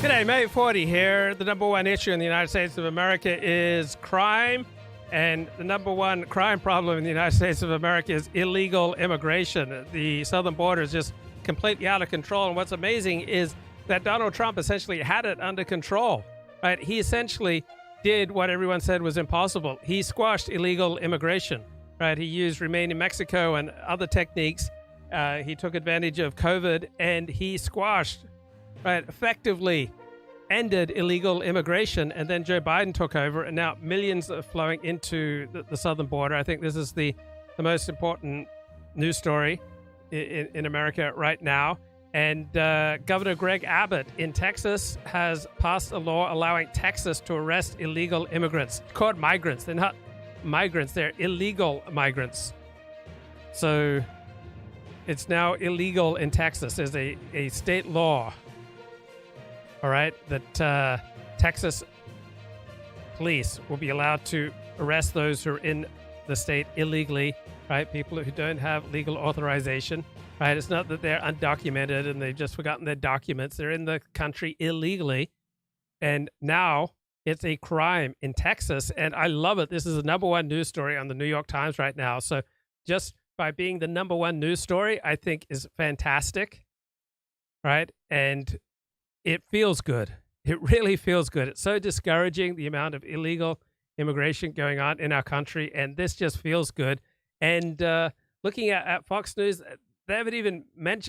G'day, May 40 here. The number one issue in the United States of America is crime. And the number one crime problem in the United States of America is illegal immigration. The southern border is just completely out of control. And what's amazing is that Donald Trump essentially had it under control. Right? He essentially did what everyone said was impossible. He squashed illegal immigration. Right? He used Remain in Mexico and other techniques. He took advantage of COVID and he squashed, right, effectively ended illegal immigration. And then Joe Biden took over, and now millions are flowing into the southern border. I think this is the most important news story in America right now. And Governor Greg Abbott in Texas has passed a law allowing Texas to arrest illegal immigrants. It's called migrants. They're not migrants, they're illegal migrants. So it's now illegal in Texas. There's a state law, all right, that Texas police will be allowed to arrest those who are in the state illegally, right? People who don't have legal authorization, right? It's not that they're undocumented and they've just forgotten their documents. They're in the country illegally. And now it's a crime in Texas. And I love it. This is the number one news story on the New York Times right now. So just by being the number one news story, I think is fantastic, right? And it feels good. It really feels good. It's so discouraging, the amount of illegal immigration going on in our country, and this just feels good. And looking at Fox News, they haven't even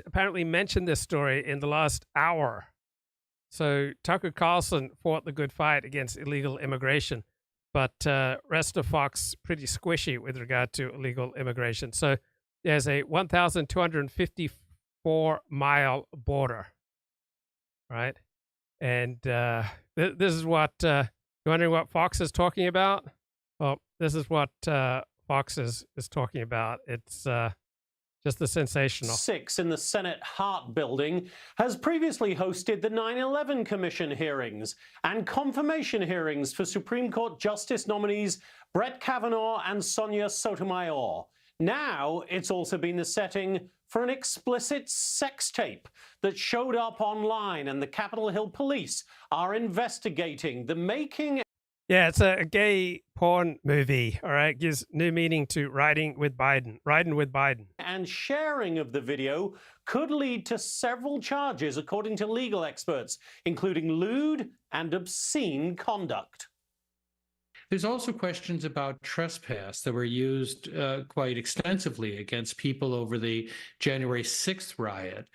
apparently mentioned this story in the last hour. So Tucker Carlson fought the good fight against illegal immigration, but rest of Fox pretty squishy with regard to illegal immigration. So there's a 1,254-mile border, right? And this is what, you're wondering what Fox is talking about? Well, this is what Fox is talking about. It's just the sensational. 6 in the Senate Hart Building has previously hosted the 9/11 Commission hearings and confirmation hearings for Supreme Court Justice nominees Brett Kavanaugh and Sonia Sotomayor. Now it's also been the setting for an explicit sex tape that showed up online, and the Capitol Hill police are investigating the making. Yeah, it's a gay porn movie, all right? Gives new meaning to riding with Biden. And sharing of the video could lead to several charges, according to legal experts, including lewd and obscene conduct. There's also questions about trespass that were used quite extensively against people over the January 6th riot.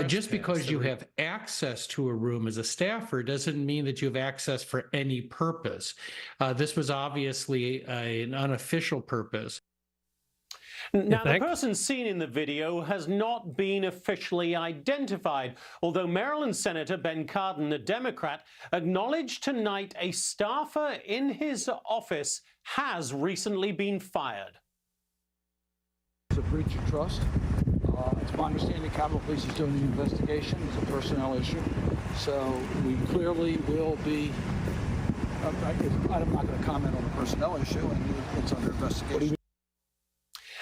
Just because you have access to a room as a staffer doesn't mean that you have access for any purpose. This was obviously an unofficial purpose. Now, the person seen in the video has not been officially identified, although Maryland Senator Ben Cardin, a Democrat, acknowledged tonight a staffer in his office has recently been fired. It's a breach of trust. It's my understanding Capitol Police is doing the investigation. It's a personnel issue. So we clearly will be, I'm not going to comment on the personnel issue, and it's under investigation.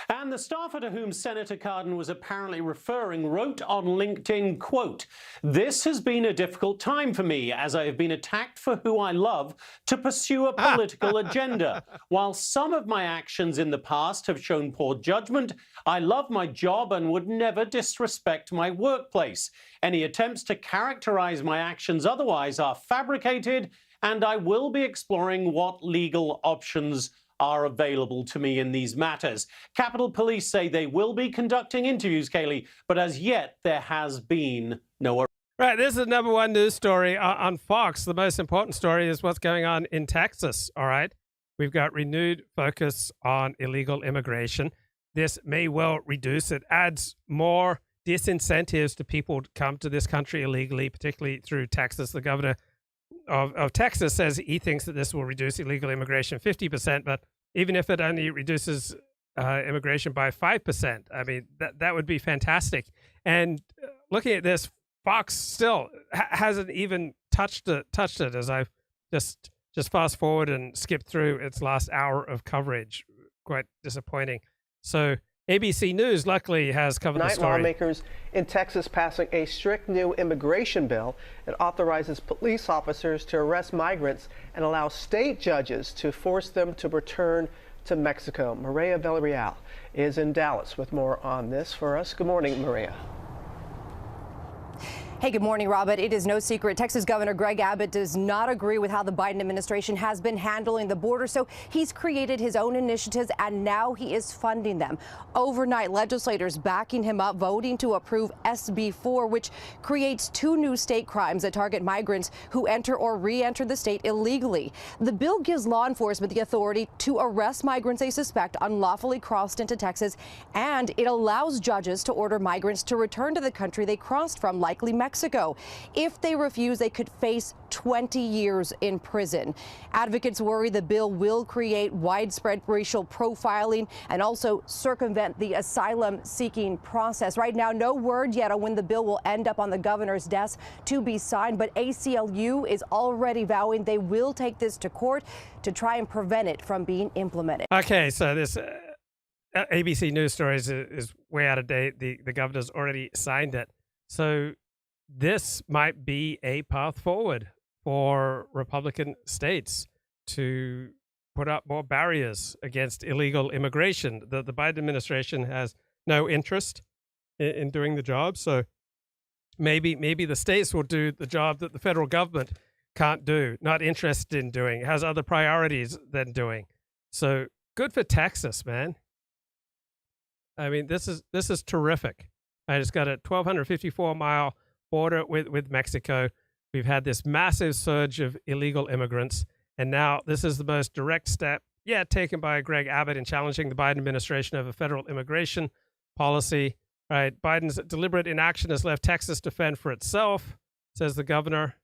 And the staffer to whom Senator Cardin was apparently referring wrote on LinkedIn, quote, "This has been a difficult time for me as I have been attacked for who I love to pursue a political agenda. While some of my actions in the past have shown poor judgment, I love my job and would never disrespect my workplace. Any attempts to characterize my actions otherwise are fabricated, and I will be exploring what legal options are available to me in these matters." Capitol Police say they will be conducting interviews, Kaylee, but as yet there has been no arrest. Right, this is the number one news story on Fox. The most important story is what's going on in Texas, all right? We've got renewed focus on illegal immigration. This may well reduce, it adds more disincentives to people to come to this country illegally, particularly through Texas. The governor of Texas says he thinks that this will reduce illegal immigration 50%, but even if it only reduces immigration by 5%, I mean, that would be fantastic. And looking at this, Fox still hasn't even touched it as I've just fast forward and skip through its last hour of coverage. Quite disappointing. So ABC News luckily has covered the Tonight, story. lawmakers in Texas passing a strict new immigration bill. It authorizes police officers to arrest migrants and allow state judges to force them to return to Mexico. Maria Villarreal is in Dallas with more on this for us. Good morning, Maria. Hey, good morning, Robert. It is no secret Texas Governor Greg Abbott does not agree with how the Biden administration has been handling the border, so he's created his own initiatives and now he is funding them. Overnight, legislators backing him up, voting to approve SB 4, which creates 2 new state crimes that target migrants who enter or re-enter the state illegally. The bill gives law enforcement the authority to arrest migrants they suspect unlawfully crossed into Texas, and it allows judges to order migrants to return to the country they crossed from, likely Mexico. If they refuse, they could face 20 years in prison. Advocates worry the bill will create widespread racial profiling and also circumvent the asylum-seeking process. Right now, no word yet on when the bill will end up on the governor's desk to be signed, but ACLU is already vowing they will take this to court to try and prevent it from being implemented. Okay, so this ABC News story is way out of date. The governor's already signed it. So this might be a path forward for Republican states to put up more barriers against illegal immigration. The Biden administration has no interest in doing the job, so maybe the states will do the job that the federal government can't do, not interested in doing, has other priorities than doing. So good for Texas, man. I mean, this is terrific. I just got a 1,254-mile border with Mexico. We've had this massive surge of illegal immigrants, and now this is the most direct step yet taken by Greg Abbott in challenging the Biden administration over federal immigration policy. Right, Biden's deliberate inaction has left Texas to fend for itself, says the governor,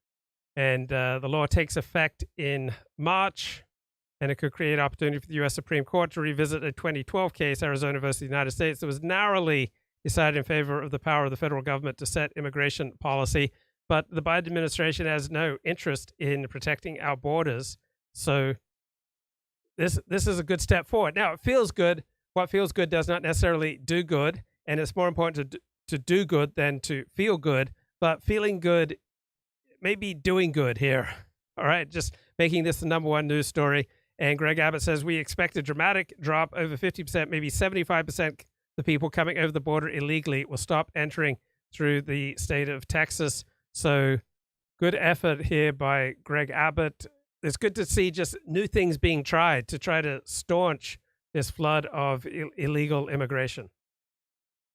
and the law takes effect in March, and it could create opportunity for the U.S. Supreme Court to revisit a 2012 case, Arizona versus the United States, that was narrowly decided in favor of the power of the federal government to set immigration policy. But the Biden administration has no interest in protecting our borders. So this is a good step forward. Now, it feels good. What feels good does not necessarily do good. And it's more important to do good than to feel good. But feeling good, maybe doing good here. All right, just making this the #1 news story. And Greg Abbott says we expect a dramatic drop, over 50%, maybe 75%. The people coming over the border illegally will stop entering through the state of Texas. So good effort here by Greg Abbott. It's good to see just new things being tried to try to staunch this flood of illegal immigration.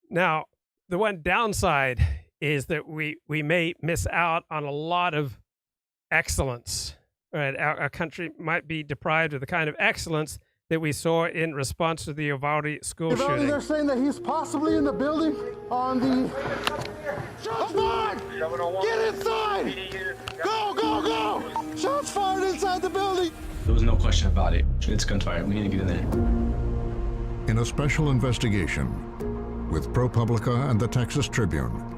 Now, the one downside is that we may miss out on a lot of excellence. Right? Our country might be deprived of the kind of excellence that we saw in response to the Uvalde school shooting. They're saying that he's possibly in the building on the... Shots fired! Get inside! Go, go, go! Shots fired inside the building! There was no question about it. It's gunfire. We need to get in there. In a special investigation with ProPublica and the Texas Tribune.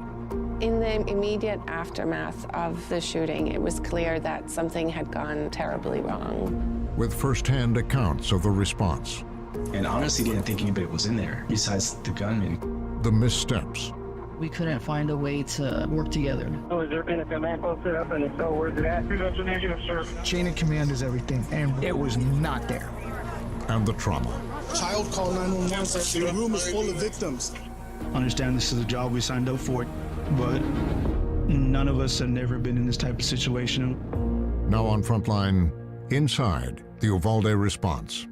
In the immediate aftermath of the shooting, it was clear that something had gone terribly wrong. With firsthand accounts of the response. And honestly, didn't think anybody was in there besides the gunman. The missteps. We couldn't find a way to work together. So has there been a command post set up, and if so, where's it at? That's a negative, sir. Chain of command is everything, and it was not there. And the trauma. Child call 911. The room is full of victims. Understand this is a job we signed up for, but none of us have never been in this type of situation. Now on Frontline, inside the Uvalde response.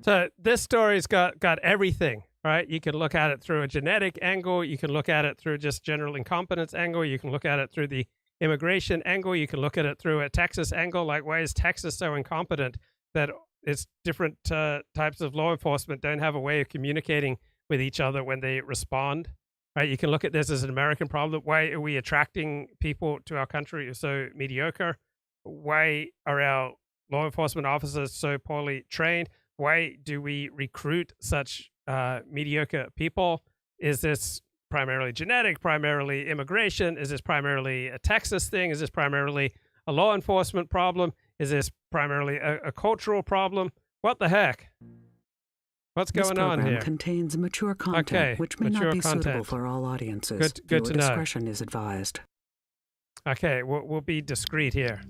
So this story's got everything, right? You can look at it through a genetic angle. You can look at it through just general incompetence angle. You can look at it through the immigration angle. You can look at it through a Texas angle. Like, why is Texas so incompetent that it's different types of law enforcement don't have a way of communicating with each other when they respond, right? You can look at this as an American problem. Why are we attracting people to our country who are so mediocre? Why are our law enforcement officers so poorly trained? Why do we recruit such mediocre people? Is this primarily genetic, primarily immigration? Is this primarily a Texas thing? Is this primarily a law enforcement problem? Is this primarily a cultural problem? What the heck? What's going on here? This program contains mature content, which may not be suitable for all audiences. Good to know. Discretion is advised. Okay, we'll be discreet here.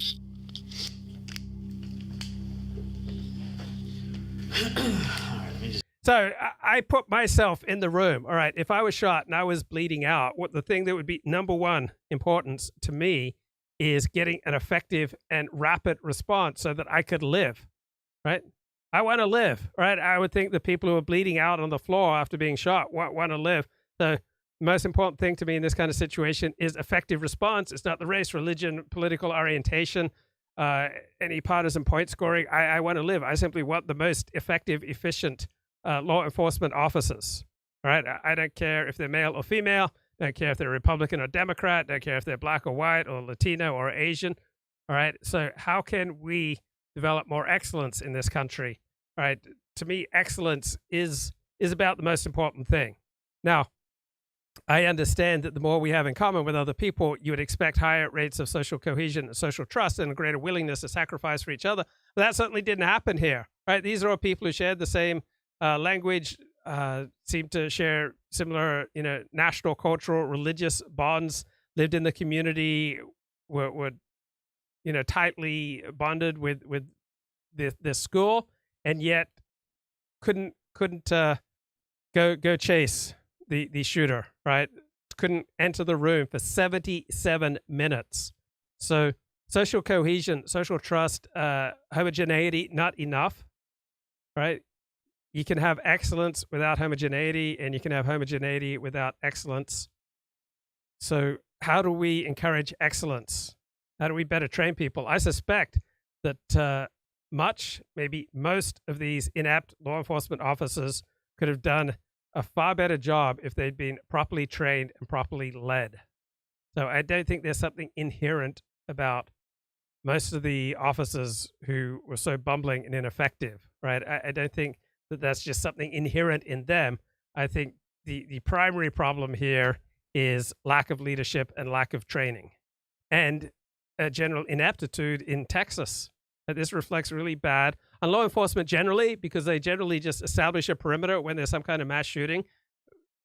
So I put myself in the room. All right, if I was shot and I was bleeding out, what the thing that would be number one importance to me is getting an effective and rapid response so that I could live, right? I want to live, right? I would think the people who are bleeding out on the floor after being shot want to live. The most important thing to me in this kind of situation is effective response. It's not the race, religion, political orientation, any partisan point scoring. I want to live. I simply want the most effective, efficient law enforcement officers. All right. I don't care if they're male or female. I don't care if they're Republican or Democrat. I don't care if they're black or white or Latino or Asian. All right. So how can we develop more excellence in this country? All right. To me, excellence is about the most important thing. Now, I understand that the more we have in common with other people, you would expect higher rates of social cohesion and social trust and a greater willingness to sacrifice for each other. But that certainly didn't happen here. Right. These are all people who shared the same language, seem to share similar, national, cultural, religious bonds, lived in the community, were tightly bonded with this school, and yet couldn't go chase the shooter, right? Couldn't enter the room for 77 minutes. So social cohesion, social trust, homogeneity, not enough, right? You can have excellence without homogeneity, and you can have homogeneity without excellence. So how do we encourage excellence? How do we better train people? I suspect that maybe most of these inept law enforcement officers could have done a far better job if they'd been properly trained and properly led. So I don't think there's something inherent about most of the officers who were so bumbling and ineffective, right? I don't think that's just something inherent in them. I think the primary problem here is lack of leadership and lack of training and a general ineptitude in Texas. This reflects really bad on law enforcement generally, because they generally just establish a perimeter when there's some kind of mass shooting.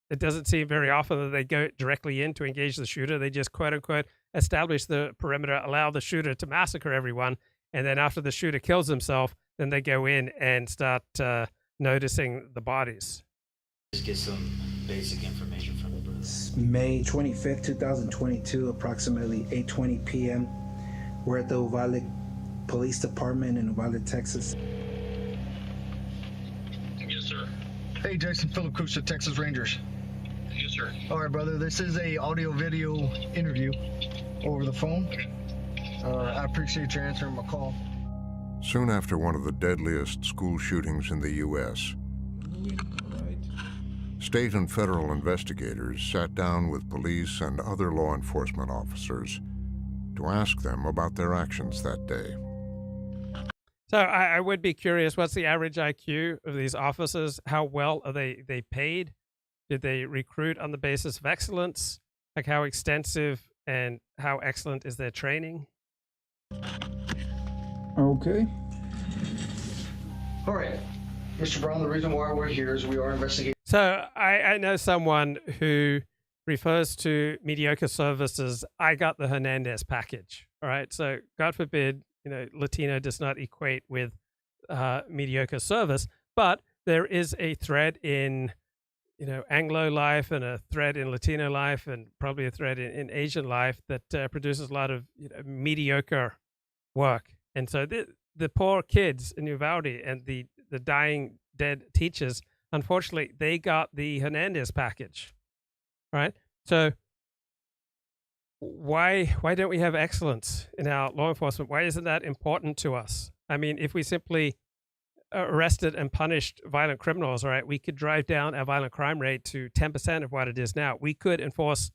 It doesn't seem very often that they go directly in to engage the shooter. They just, quote unquote, establish the perimeter, allow the shooter to massacre everyone. And then after the shooter kills himself, then they go in and start noticing the bodies. Just get some basic information from the brother. May 25th, 2022, approximately 8:20 p.m. We're at the Uvalde Police Department in Uvalde, Texas. Yes, sir. Hey, Jason Philip Kusa, Texas Rangers. Yes, sir. All right, brother. This is a audio-video interview over the phone. Okay. I appreciate you answering my call. Soon after one of the deadliest school shootings in the U.S., state and federal investigators sat down with police and other law enforcement officers to ask them about their actions that day. So I would be curious, what's the average IQ of these officers? How well are they paid? Did they recruit on the basis of excellence? Like, how extensive and how excellent is their training? Okay. All right. Mr. Brown, the reason why we're here is we are investigating. So I know someone who refers to mediocre services. I got the Hernandez package. All right. So God forbid, Latino does not equate with mediocre service, but there is a thread in, Anglo life and a thread in Latino life and probably a thread in Asian life that produces a lot of mediocre work. And so the poor kids in Uvalde and the dying, dead teachers, unfortunately, they got the Hernandez package, right? So why don't we have excellence in our law enforcement? Why isn't that important to us? I mean, if we simply arrested and punished violent criminals, right, we could drive down our violent crime rate to 10% of what it is now. We could enforce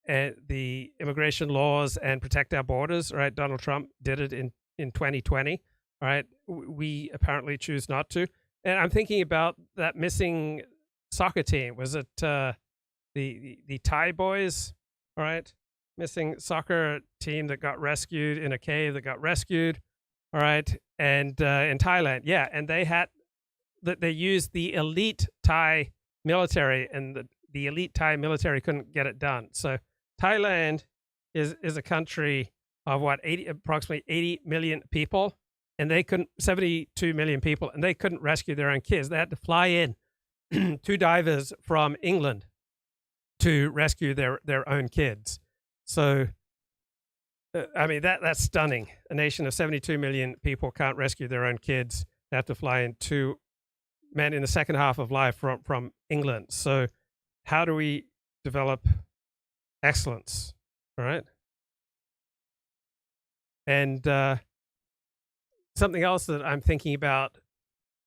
the immigration laws and protect our borders, right? Donald Trump did it in 2020, right? We apparently choose not to. And I'm thinking about that missing soccer team. Was it the Thai boys, all right? Missing soccer team that got rescued in a cave that got rescued, all right? And in Thailand, yeah. And they had that they used the elite Thai military, and the elite Thai military couldn't get it done. So Thailand is a country of approximately 80 million people, and they couldn't 72 million people, and they couldn't rescue their own kids. They had to fly in 2 divers from England to rescue their own kids. So, I mean, that's stunning. A nation of 72 million people can't rescue their own kids. They have to fly in 2 men in the second half of life from England. So how do we develop excellence? All right. And something else that I'm thinking about,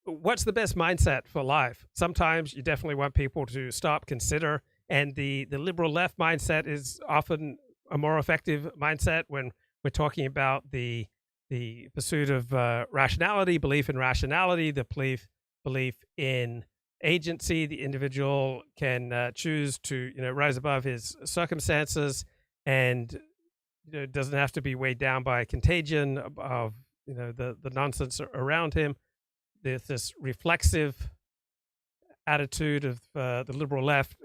what's the best mindset for life? Sometimes you definitely want people to stop, consider, and the liberal left mindset is often a more effective mindset when we're talking about the pursuit of rationality, belief in rationality, the belief in agency. The individual can choose to rise above his circumstances, and doesn't have to be weighed down by contagion of the nonsense around him. There's this reflexive attitude of the liberal left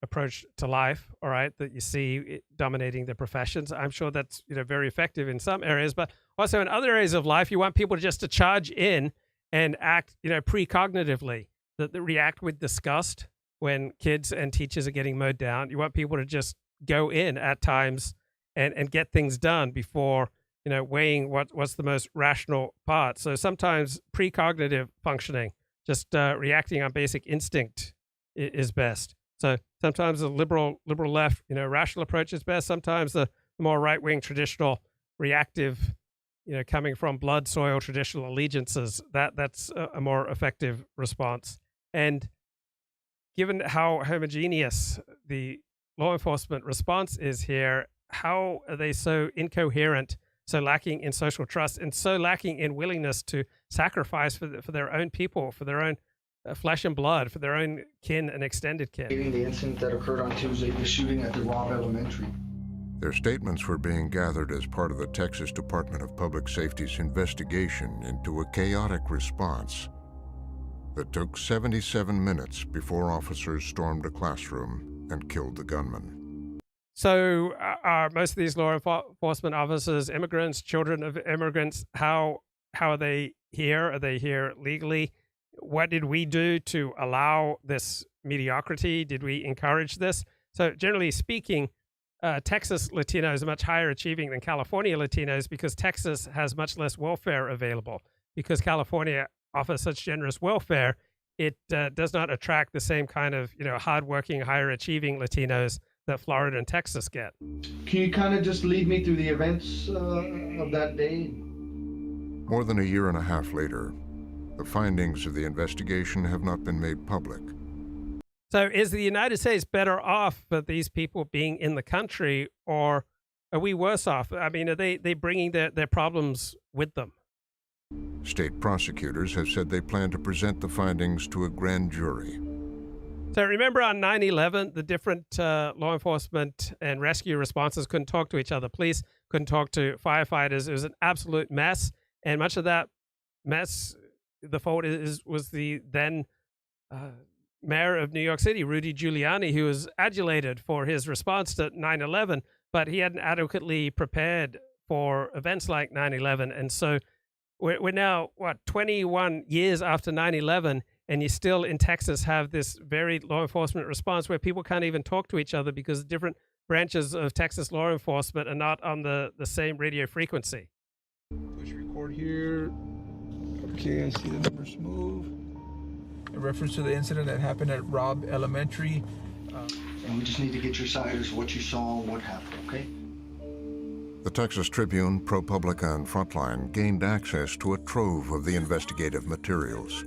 approach to life, all right, that you see dominating the professions. I'm sure that's very effective in some areas, but also in other areas of life, you want people just to charge in and act precognitively, that they react with disgust when kids and teachers are getting mowed down. You want people to just go in at times and get things done before weighing what's the most rational part. So sometimes precognitive functioning, just reacting on basic instinct, is best. So sometimes the liberal left, rational approach is best. Sometimes the more right-wing traditional reactive, coming from blood, soil, traditional allegiances, that's a more effective response. And given how homogeneous the law enforcement response is here, how are they so incoherent, so lacking in social trust, and so lacking in willingness to sacrifice for their own people, for their own flesh and blood, for their own kin and extended kin? The incident that occurred on Tuesday, the shooting at the Robb Elementary. Their statements were being gathered as part of the Texas Department of Public Safety's investigation into a chaotic response that took 77 minutes before officers stormed a classroom and killed the gunman. So are most of these law enforcement officers immigrants, children of immigrants? How are they here? Are they here legally? What did we do to allow this mediocrity? Did we encourage this? So generally speaking, Texas Latinos are much higher achieving than California Latinos because Texas has much less welfare available. Because California offers such generous welfare, it does not attract the same kind of hardworking, higher achieving Latinos that Florida and Texas get. Can you kind of just lead me through the events of that day? More than a year and a half later, the findings of the investigation have not been made public. So is the United States better off for these people being in the country, or are we worse off? I mean, are they bringing their problems with them? State prosecutors have said they plan to present the findings to a grand jury. So remember on 9/11, the different law enforcement and rescue responses couldn't talk to each other. Police couldn't talk to firefighters. It was an absolute mess. And much of that mess, the fault was the then mayor of New York City, Rudy Giuliani, who was adulated for his response to 9/11, but he hadn't adequately prepared for events like 9/11. And so we're now, 21 years after 9/11, and you still in Texas have this very law enforcement response where people can't even talk to each other because different branches of Texas law enforcement are not on the same radio frequency. Push record here. Okay, I see the numbers move. In reference to the incident that happened at Robb Elementary. And we just need to get your side of what you saw and what happened, okay? The Texas Tribune, ProPublica, and Frontline gained access to a trove of the investigative materials,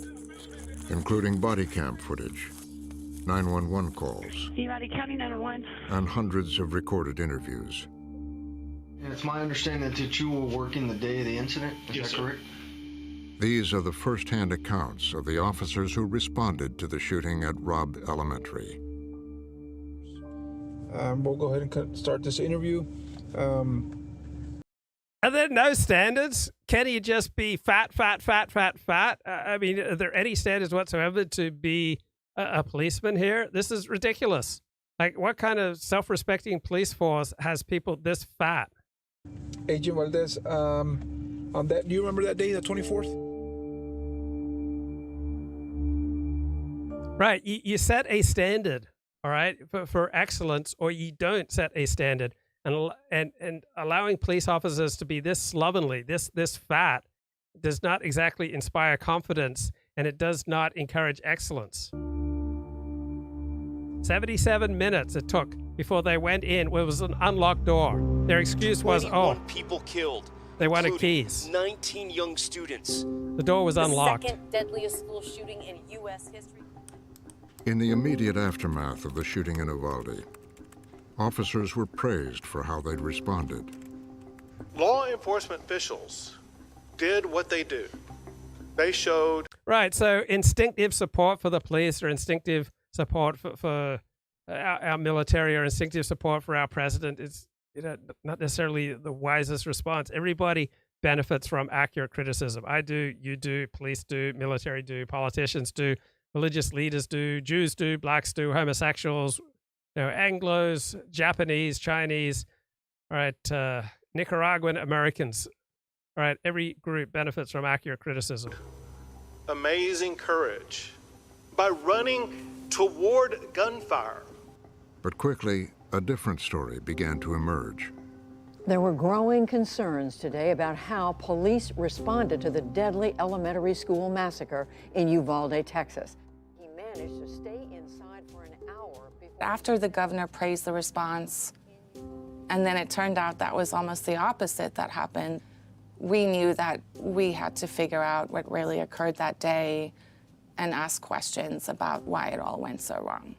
including body cam footage, 911 calls, Uvalde County 911, and hundreds of recorded interviews. And it's my understanding that you were working the day of the incident, is that correct? These are the first-hand accounts of the officers who responded to the shooting at Robb Elementary. We'll go ahead and start this interview. Are there no standards? Can you just be fat, fat, fat, fat, fat? I mean, are there any standards whatsoever to be a policeman here? This is ridiculous. Like, what kind of self-respecting police force has people this fat? Agent Valdez, on that, do you remember that day, the 24th? Right. You set a standard, all right, for excellence, or you don't set a standard. And allowing police officers to be this slovenly, this fat, does not exactly inspire confidence, and it does not encourage excellence. 77 minutes it took before they went in. It was an unlocked door. Their excuse was, people killed. They wanted keys. 19 young students. The door was unlocked. The second deadliest school shooting in U.S. history. In the immediate aftermath of the shooting in Uvalde, officers were praised for how they'd responded. Law enforcement officials did what they do. They showed... Right, so instinctive support for the police, or instinctive support for our military, or instinctive support for our president is not necessarily the wisest response. Everybody benefits from accurate criticism. I do, you do, police do, military do, politicians do, religious leaders do, Jews do, blacks do, homosexuals, Anglos, Japanese, Chinese, all right, Nicaraguan Americans, all right, every group benefits from accurate criticism. Amazing courage by running toward gunfire. But quickly, a different story began to emerge. There were growing concerns today about how police responded to the deadly elementary school massacre in Uvalde, Texas. He managed to stay inside for an hour before... After the governor praised the response, and then it turned out that was almost the opposite that happened, we knew that we had to figure out what really occurred that day and ask questions about why it all went so wrong.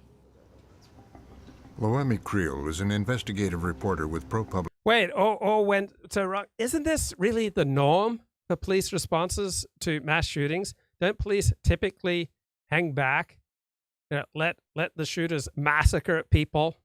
Loemi Creel is an investigative reporter with ProPublica. Wait, all went so wrong. Isn't this really the norm for police responses to mass shootings? Don't police typically hang back, let the shooters massacre people,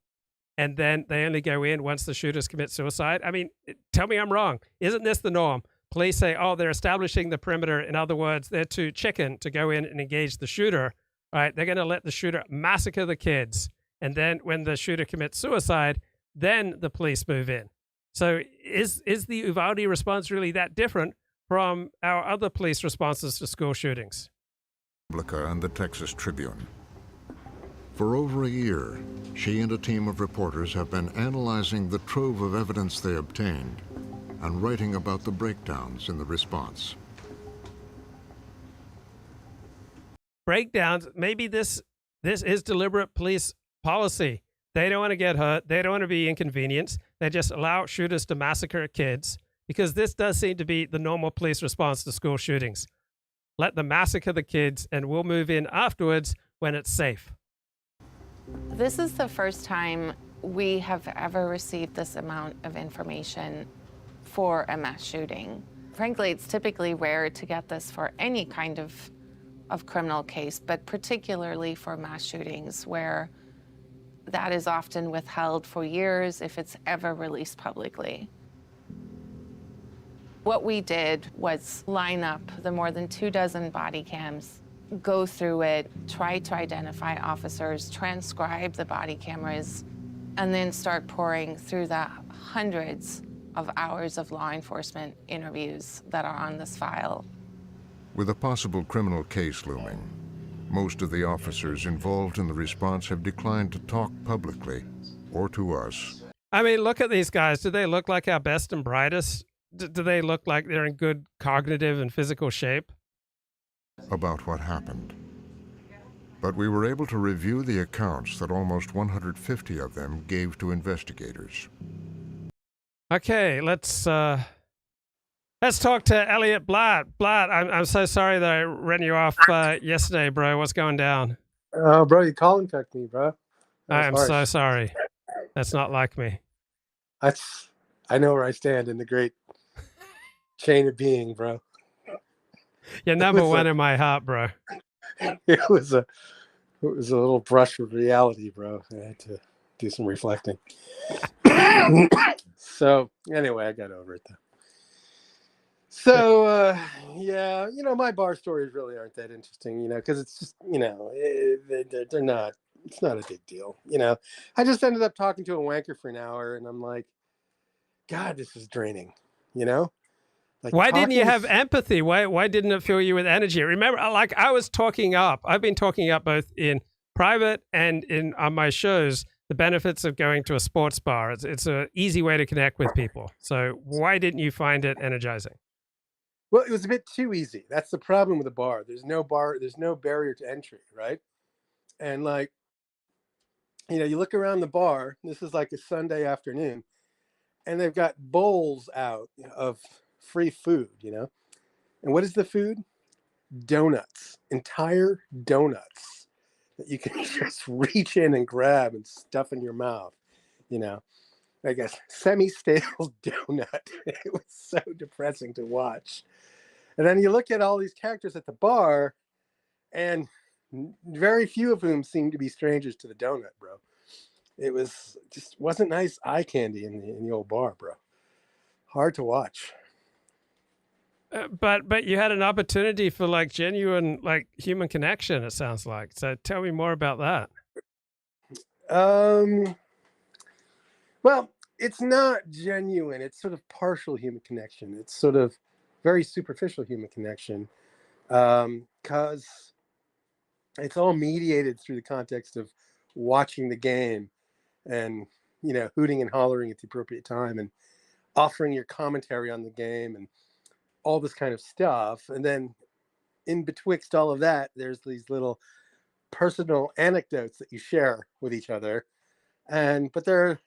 and then they only go in once the shooters commit suicide? I mean, tell me I'm wrong. Isn't this the norm? Police say, oh, they're establishing the perimeter. In other words, they're too chicken to go in and engage the shooter. All right, they're going to let the shooter massacre the kids. And then when the shooter commits suicide, then the police move in. So is the Uvalde response really that different from our other police responses to school shootings? And the Texas Tribune. For over a year, she and a team of reporters have been analyzing the trove of evidence they obtained and writing about the breakdowns in the response. Breakdowns? Maybe this is deliberate police policy. They don't want to get hurt. They don't want to be inconvenienced. They just allow shooters to massacre kids, because this does seem to be the normal police response to school shootings. Let them massacre the kids, and we'll move in afterwards when it's safe. This is the first time we have ever received this amount of information for a mass shooting. Frankly, it's typically rare to get this for any kind of criminal case, but particularly for mass shootings, where that is often withheld for years if it's ever released publicly. What we did was line up the more than 24 body cams, go through it, try to identify officers, transcribe the body cameras, and then start pouring through the hundreds of hours of law enforcement interviews that are on this file. With a possible criminal case looming, most of the officers involved in the response have declined to talk publicly or to us. I mean, look at these guys. Do they look like our best and brightest? Do they look like they're in good cognitive and physical shape? About what happened. But we were able to review the accounts that almost 150 of them gave to investigators. Okay, let's talk to Elliott Blatt. Blatt, I'm so sorry that I ran you off yesterday, bro. What's going down? Bro, you call and check me, bro. I am so sorry. That's not like me. I know where I stand in the great chain of being, bro. You're number one in my heart, bro. It was a little brush with reality, bro. I had to do some reflecting. So anyway, I got over it though. So, yeah, my bar stories really aren't that interesting, because it's just, they're not, it's not a big deal, I just ended up talking to a wanker for an hour and I'm like, God, this is draining, Like why didn't you talking have empathy? Why didn't it fill you with energy? Remember, like I was talking up. I've been talking up both in private and on my shows the benefits of going to a sports bar. It's an easy way to connect with people. So why didn't you find it energizing? Well, it was a bit too easy. That's the problem with a bar. There's no barrier to entry, right? And like, you look around the bar, this is like a Sunday afternoon, and they've got bowls out of free food, And what is the food? Donuts, entire donuts that you can just reach in and grab and stuff in your mouth, like a semi-stale donut. It was so depressing to watch. And then you look at all these characters at the bar, and very few of whom seem to be strangers to the donut, bro. It wasn't nice eye candy in the old bar, bro. Hard to watch. But you had an opportunity for like genuine like human connection. It sounds like. So tell me more about that. Well, it's not genuine. It's sort of partial human connection. It's sort of very superficial human connection, because it's all mediated through the context of watching the game and, hooting and hollering at the appropriate time and offering your commentary on the game and all this kind of stuff. And then in betwixt all of that, there's these little personal anecdotes that you share with each other. But they're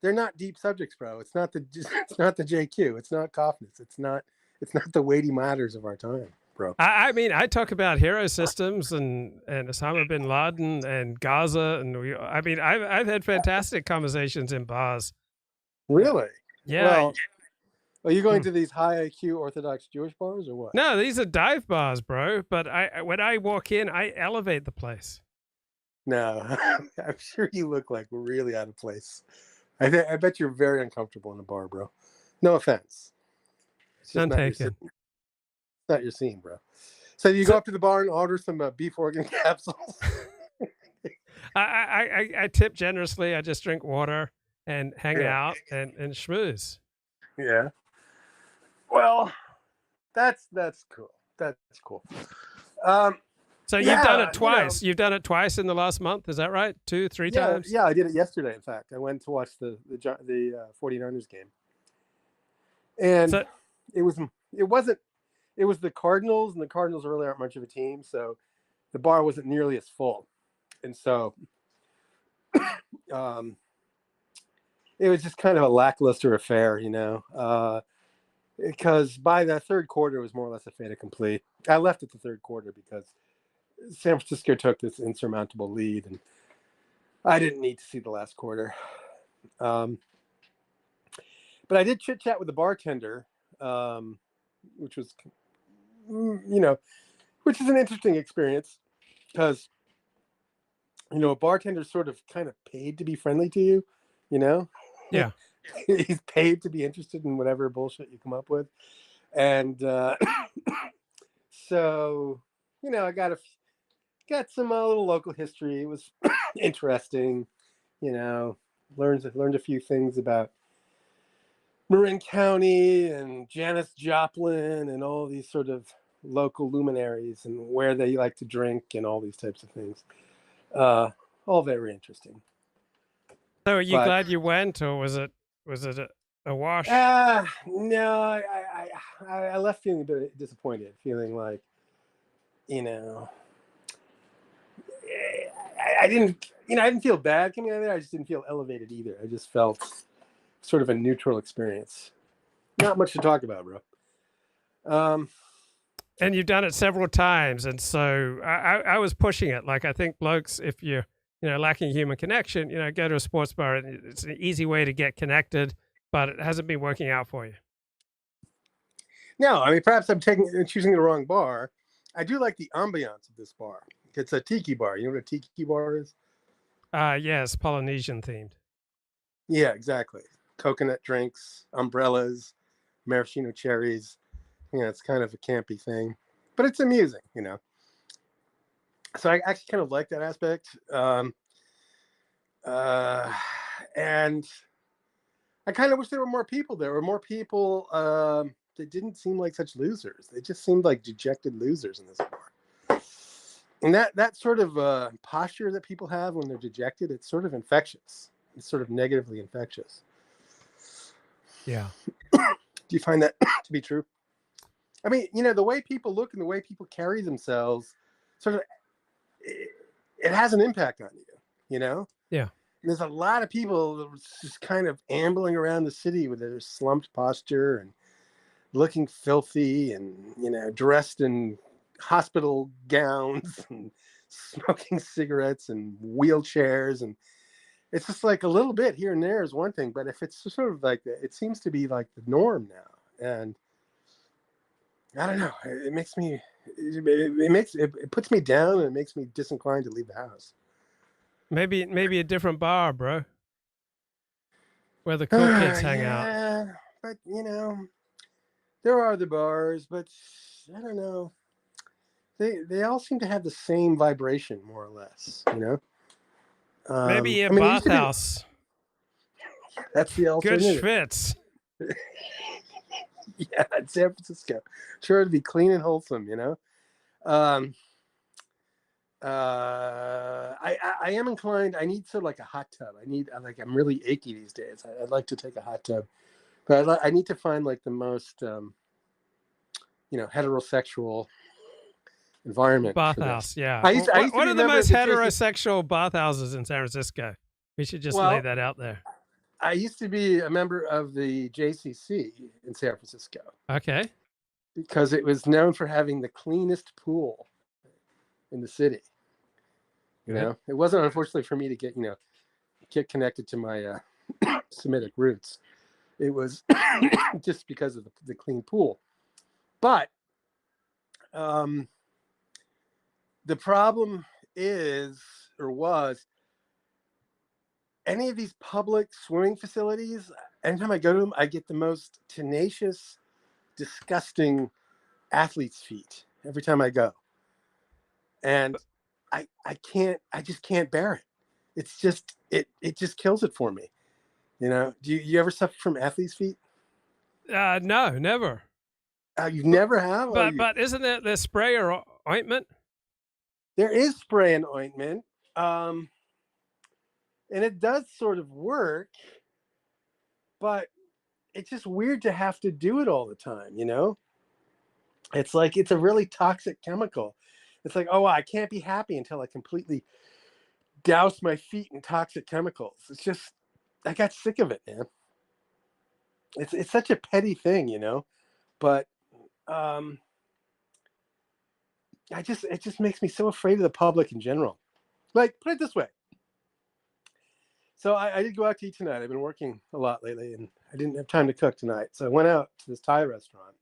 not deep subjects, bro. It's not the JQ. It's not Kaufman's. It's not the weighty matters of our time, bro. I mean, I talk about hero systems and Osama bin Laden and Gaza, and I've had fantastic conversations in bars. Really? Yeah. Well, are you going to these high IQ Orthodox Jewish bars or what? No, these are dive bars, bro. But when I walk in, I elevate the place. No, I'm sure you look like really out of place. I bet you're very uncomfortable in a bar, bro. No offense. It's just None taken. Not your scene, bro. So you go up to the bar and order some beef organ capsules. I tip generously. I just drink water and hang out and schmooze. Yeah. Well, that's cool. That's cool. So you've done it twice. You've done it twice in the last month. Is that right? 2, 3 times? Yeah, I did it yesterday. In fact, I went to watch the 49ers game, and it was the Cardinals, and the Cardinals really aren't much of a team, so the bar wasn't nearly as full, and so it was just kind of a lackluster affair, because by the third quarter it was more or less a fait accompli. I left at the third quarter because San Francisco took this insurmountable lead, and I didn't need to see the last quarter. But I did chit chat with the bartender, which was, which is an interesting experience because, a bartender's sort of kind of paid to be friendly to you, Yeah. He's paid to be interested in whatever bullshit you come up with. And so, I got some little local history. It was interesting, learned a few things about Marin County and Janis Joplin and all these sort of local luminaries and where they like to drink and all these types of things. All very interesting. So are you glad you went, or was it a wash? No, I left feeling a bit disappointed, feeling like, I didn't feel bad coming out of there. I just didn't feel elevated either. I just felt sort of a neutral experience. Not much to talk about, bro. And you've done it several times, and so I was pushing it. Like, I think blokes, if you're lacking human connection, go to a sports bar. It's an easy way to get connected, but it hasn't been working out for you. No, I mean, perhaps I'm choosing the wrong bar. I do like the ambiance of this bar. It's a tiki bar. You know what a tiki bar is? Yes, Polynesian themed. Yeah, exactly. Coconut drinks, umbrellas, maraschino cherries. It's kind of a campy thing, but it's amusing, So I actually kind of like that aspect. And I kind of wish there were more people. There were more people that didn't seem like such losers. They just seemed like dejected losers in this war. And that sort of posture that people have when they're dejected, it's sort of infectious. It's sort of negatively infectious. Yeah. Do you find that to be true? I mean, the way people look and the way people carry themselves, sort of, it has an impact on you, Yeah. There's a lot of people just kind of ambling around the city with their slumped posture and looking filthy and, dressed in hospital gowns and smoking cigarettes and wheelchairs. And it's just like a little bit here and there is one thing, but if it's sort of like, it seems to be like the norm now. And I don't know, it makes me, it puts me down and it makes me disinclined to leave the house. Maybe a different bar, bro, where the cool kids hang out. Yeah, but there are the bars, but I don't know. They all seem to have the same vibration, more or less. Maybe a bathhouse. That's the alternative. Good schwitz. Yeah, in San Francisco, sure to be clean and wholesome. I am inclined. I need sort of like a hot tub. I'm really achy these days. I'd like to take a hot tub, but I need to find like the most, heterosexual environment. Bathhouse, yeah. What are the most heterosexual bathhouses in San Francisco? We should just lay that out there. I used to be a member of the JCC in San Francisco. Okay. Because it was known for having the cleanest pool in the city. It wasn't, unfortunately, for me to get connected to my Semitic roots. It was just because of the clean pool. But the problem was any of these public swimming facilities, anytime I go to them, I get the most tenacious, disgusting athlete's feet every time I go. And I just can't bear it. It's just, it just kills it for me. Do you ever suffer from athlete's feet? No, never. You never have? But isn't it the spray or ointment? There is spray and ointment. And it does sort of work, but it's just weird to have to do it all the time, It's like, it's a really toxic chemical. It's like, oh, I can't be happy until I completely douse my feet in toxic chemicals. It's just, I got sick of it, man. It's such a petty thing, but it just makes me so afraid of the public in general. Like, put it this way. So I did go out to eat tonight. I've been working a lot lately, and I didn't have time to cook tonight. So I went out to this Thai restaurant.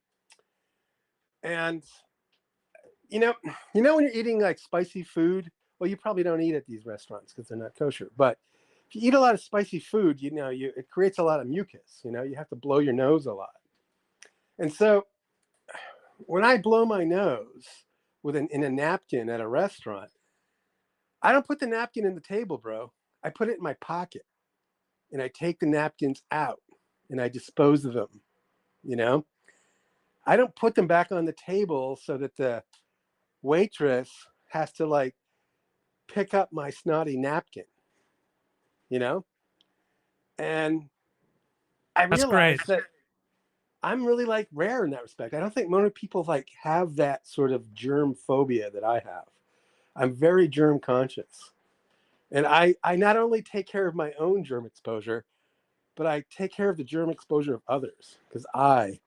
And, when you're eating like spicy food, well, you probably don't eat at these restaurants because they're not kosher. But if you eat a lot of spicy food, it creates a lot of mucus. You have to blow your nose a lot. And so when I blow my nose in a napkin at a restaurant, I don't put the napkin in the table, bro. I put it in my pocket, and I take the napkins out and I dispose of them. I don't put them back on the table so that the waitress has to like pick up my snotty napkin, and I realized that I'm really like rare in that respect. I don't think many people like have that sort of germ phobia that I have. I'm very germ conscious. And I not only take care of my own germ exposure, but I take care of the germ exposure of others because I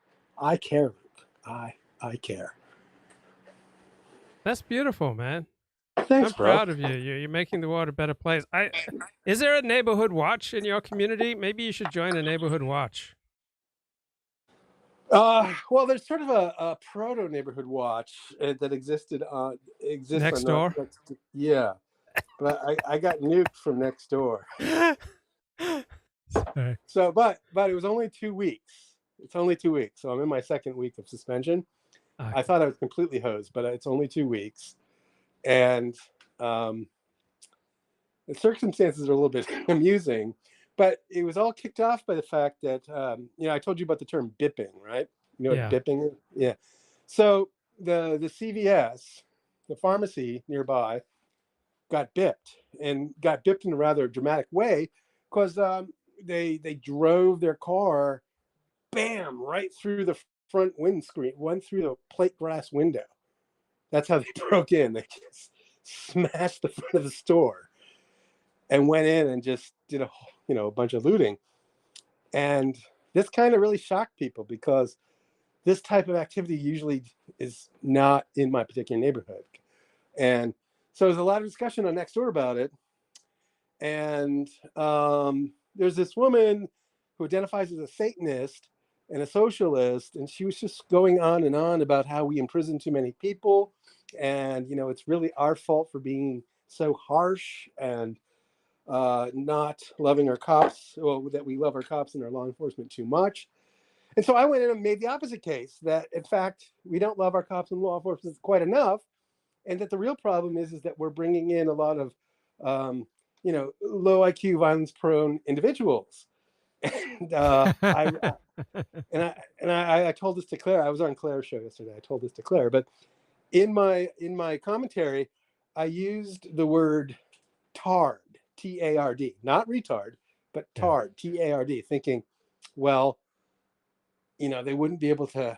care, Luke. I care. That's beautiful, man. Thanks, I'm bro. proud of you. You're making the world a better place. Is there a neighborhood watch in your community? Maybe you should join a neighborhood watch. Well, there's sort of a proto neighborhood watch that exists Nextdoor. Yeah. But I got nuked from Nextdoor. Sorry. So, but it was only 2 weeks. It's only 2 weeks, so I'm in my second week of suspension. Okay. I thought I was completely hosed, but it's only 2 weeks, and the circumstances are a little bit amusing. But it was all kicked off by the fact that I told you about the term bipping, right? You know what bipping is? Yeah. So the CVS, the pharmacy nearby, got bipped in a rather dramatic way because they drove their car, bam, right through the front windscreen, went through the plate glass window. That's how they broke in. They just smashed the front of the store and went in and just did a bunch of looting. And this kind of really shocked people because this type of activity usually is not in my particular neighborhood. And so there's a lot of discussion on Nextdoor about it. And there's this woman who identifies as a Satanist and a socialist, and she was just going on and on about how we imprison too many people, and it's really our fault for being so harsh and not loving our cops, that we love our cops and our law enforcement too much. And so I went in and made the opposite case, that in fact we don't love our cops and law enforcement quite enough, and that the real problem is that we're bringing in a lot of low IQ, violence-prone individuals. And I told this to Claire. I was on Claire's show yesterday. I told this to Claire, but in my commentary, I used the word tard, T-A-R-D, not retard, but tard, T-A-R-D, thinking, well, they wouldn't be able to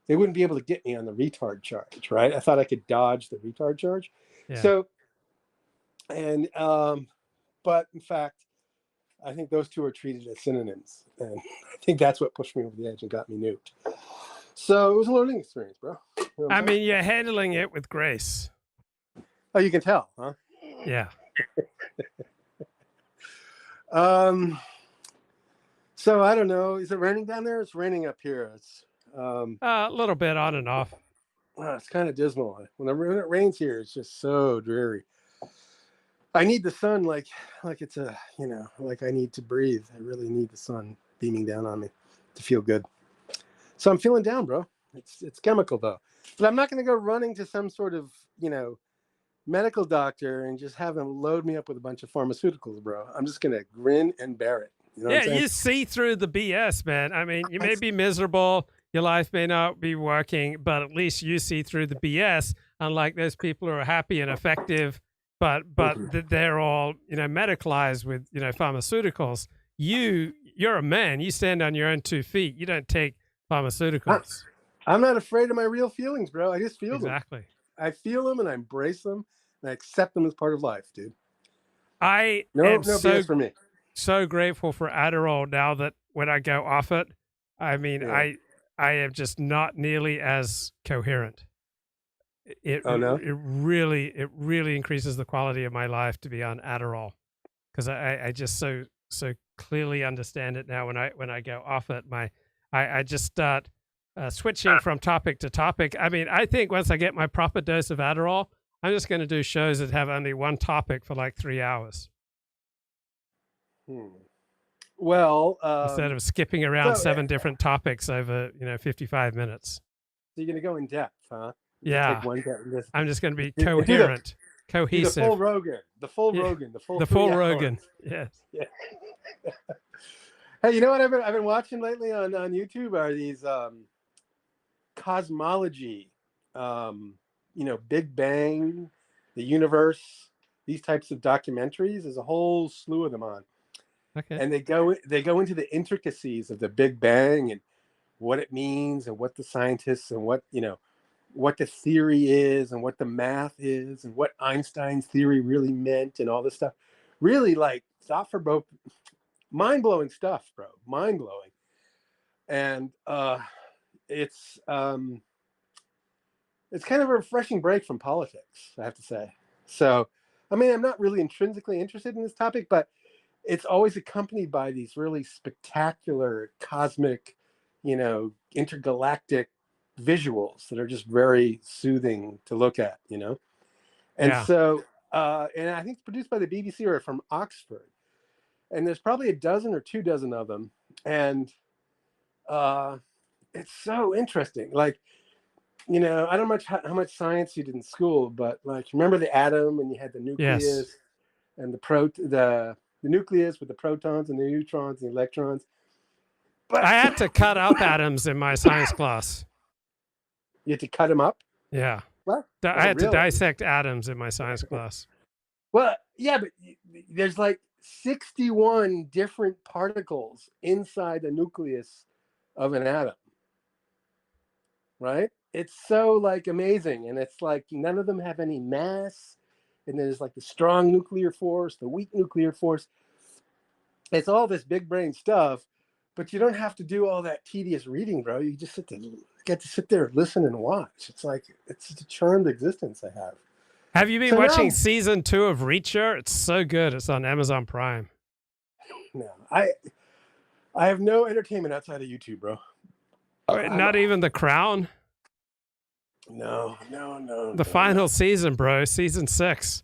get me on the retard charge, right? I thought I could dodge the retard charge. Yeah. So, and but in fact, I think those two are treated as synonyms, and I think that's what pushed me over the edge and got me nuked. So it was a learning experience, bro. I mean, you're handling it with grace. Oh, you can tell, huh? Yeah. So I don't know. Is it raining down there? It's raining up here. It's a little bit on and off. It's kind of dismal. When it rains here, it's just so dreary. I need the sun like it's like I need to breathe. I really need the sun beaming down on me to feel good. So I'm feeling down, bro. It's chemical though. But I'm not going to go running to some sort of, medical doctor and just have him load me up with a bunch of pharmaceuticals, bro. I'm just going to grin and bear it. You know what I'm saying? You see through the BS, man. I mean, you may be miserable. Your life may not be working, but at least you see through the BS, unlike those people who are happy and effective, but they're all, medicalized with, pharmaceuticals. You're a man. You stand on your own 2 feet. You don't take pharmaceuticals. I'm not afraid of my real feelings, bro. I just feel them. Exactly. I feel them and I embrace them and I accept them as part of life, dude. I no am BS for me. So grateful for Adderall now that when I go off it, I mean, I am just not nearly as coherent. It really increases the quality of my life to be on Adderall, because I just so clearly understand it now. When I go off it, I just start switching from topic to topic. I mean, I think once I get my proper dose of Adderall, I'm just going to do shows that have only one topic for like 3 hours. Well, instead of skipping around 7 different topics over 55 minutes. So you're going to go in depth, huh? Yeah. I'm just going to be coherent, cohesive. The full Rogan. The full Rogan. Yes. Yeah. Hey, you know what I've been watching lately on YouTube are these cosmology, Big Bang, the universe, these types of documentaries. There's a whole slew of them on. Okay. And they go into the intricacies of the Big Bang and what it means and what the scientists and what the theory is and what the math is and what Einstein's theory really meant and all this stuff. Really like thought-provoking, mind-blowing stuff, bro. Mind-blowing. And it's kind of a refreshing break from politics, I have to say. So, I mean, I'm not really intrinsically interested in this topic, but it's always accompanied by these really spectacular cosmic, intergalactic visuals that are just very soothing to look at, And so, and I think it's produced by the BBC or from Oxford. And there's probably a dozen or 2 dozen of them. And it's so interesting. Like, you know, I don't know how much science you did in school, but like, remember the atom, and you had the nucleus Yes. and the nucleus with the protons and the neutrons and the electrons. But I had to cut up atoms in my science class. You had to cut them up? Yeah. What? I had to really? dissect atoms in my science class. Well, yeah, but there's like 61 different particles inside the nucleus of an atom, right? It's so like amazing, and it's like none of them have any mass, and there's like the strong nuclear force, the weak nuclear force. It's all this big brain stuff, but you don't have to do all that tedious reading, bro. You just get to sit there, listen, and watch. It's like it's a charmed existence I have. Have you been watching season 2 of Reacher? It's so good. It's on Amazon Prime. No, I have no entertainment outside of YouTube, bro. Wait, not even The Crown? No. The final season, bro. Season 6.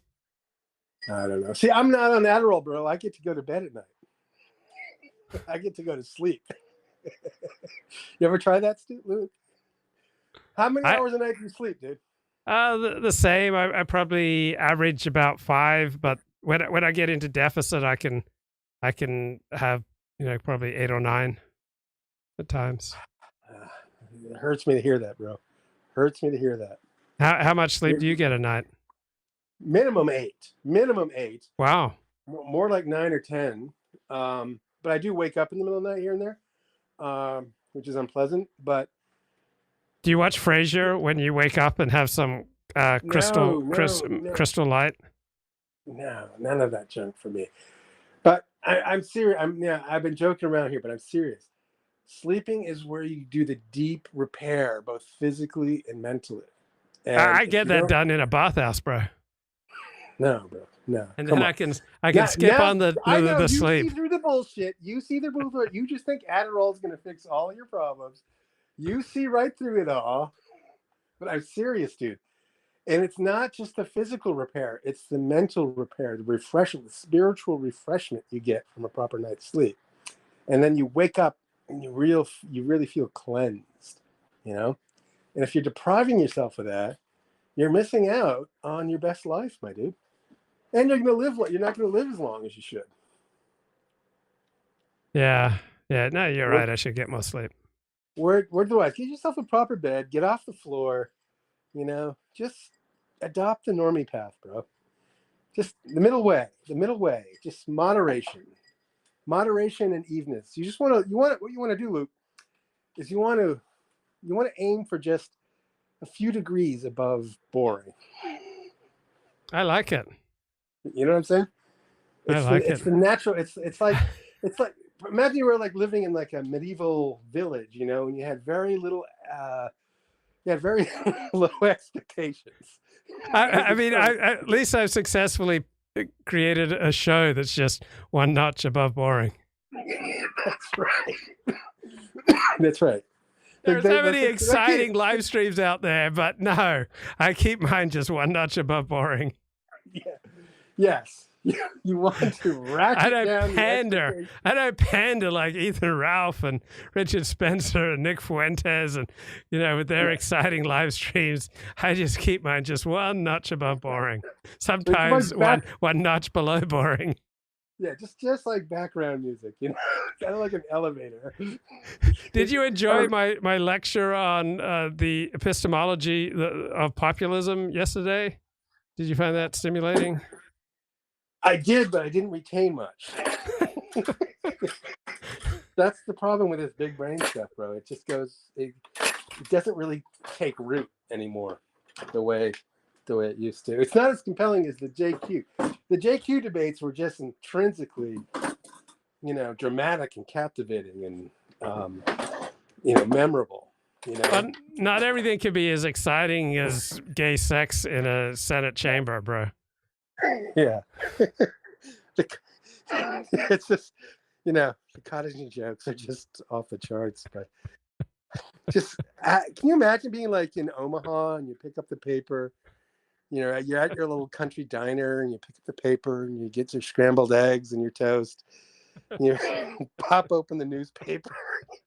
I don't know. See, I'm not on Adderall, bro. I get to go to bed at night. I get to go to sleep. You ever try that, Luke? How many hours a night do you sleep, dude? The same. I probably average about 5, but when I get into deficit, I can have, you know, probably 8 or 9 at times. It hurts me to hear that, bro. Hurts me to hear that. How much sleep do you get a night? Minimum 8. Minimum 8. Wow. More like 9 or 10. But I do wake up in the middle of the night here and there, which is unpleasant. But do you watch Frasier when you wake up and have some crystal light? No, none of that junk for me. But I'm serious. I've been joking around here, but I'm serious. Sleeping is where you do the deep repair, both physically and mentally. And I get that done in a bathhouse, bro. No, bro. No. And then I can skip on the sleep. You see through the bullshit. You see the bullshit. You just think Adderall is going to fix all your problems. You see right through it all. But I'm serious, dude. And it's not just the physical repair. It's the mental repair, the refreshment, the spiritual refreshment you get from a proper night's sleep. And then you wake up and you really feel cleansed, you know? And if you're depriving yourself of that, you're missing out on your best life, my dude. And you're not going to live as long as you should. Yeah. No, you're right. I should get more sleep. Word to wise. Get yourself a proper bed. Get off the floor. You know, just adopt the normie path, bro. Just the middle way. Just moderation and evenness. What you want to do, Luke, is you want to aim for just a few degrees above boring. I like it. You know what I'm saying? It's the natural. It's like imagine you were like living in like a medieval village, you know, and you had very little low expectations. I mean, at least I've successfully created a show that's just one notch above boring. That's right. There's so many exciting live streams out there, but no, I keep mine just one notch above boring. Yeah. Yes. You want to ratchet down. I don't pander like Ethan Ralph and Richard Spencer and Nick Fuentes and, you know, with their exciting live streams. I just keep mine just one notch above boring. Sometimes one notch below boring. Yeah, just like background music, you know, kind of like an elevator. Did you enjoy my lecture on the epistemology of populism yesterday? Did you find that stimulating? I did, but I didn't retain much. That's the problem with this big brain stuff, bro. It just it doesn't really take root anymore the way it used to. It's not as compelling as the JQ. The JQ debates were just intrinsically, you know, dramatic and captivating and, you know, memorable. You know? But not everything can be as exciting as gay sex in a Senate chamber, bro. Yeah. It's just, you know, the cottaging jokes are just off the charts. But just, can you imagine being like in Omaha and you pick up the paper? You know, you're at your little country diner and you pick up the paper and you get your scrambled eggs and your toast. You pop open the newspaper,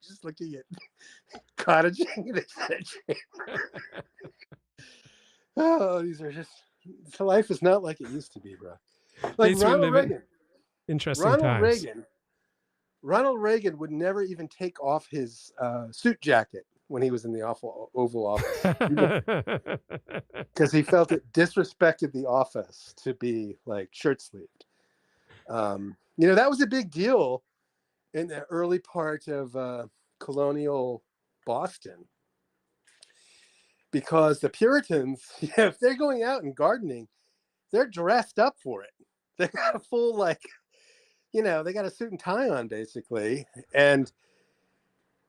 just looking at cottaging in a Senate chamber. Oh, these are just, so life is not like it used to be, bro. Like Ronald Reagan. Interesting times. Ronald Reagan would never even take off his suit jacket when he was in the Oval Office because he felt it disrespected the office to be like shirt-sleeved. That was a big deal in the early part of colonial Boston because the Puritans, if they're going out and gardening, they're dressed up for it. They got a full they got a suit and tie on basically. And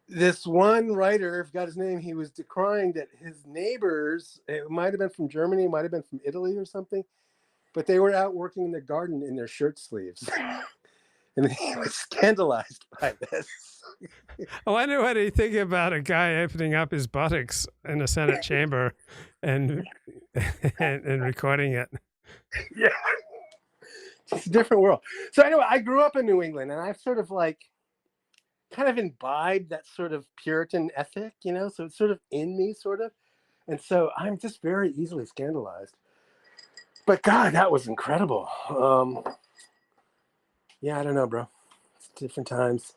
this one writer, I forgot his name, he was decrying that his neighbors, it might have been from Germany, it might have been from Italy or something, but they were out working in their garden in their shirt sleeves. And he was scandalized by this. I wonder what he think about a guy opening up his buttocks in a Senate chamber and recording it. Yeah. It's a different world. So anyway, I grew up in New England, and I've sort of kind of imbibed that sort of Puritan ethic, so it's sort of in me, sort of. And so I'm just very easily scandalized. But God, that was incredible. Yeah, I don't know, bro. It's different times.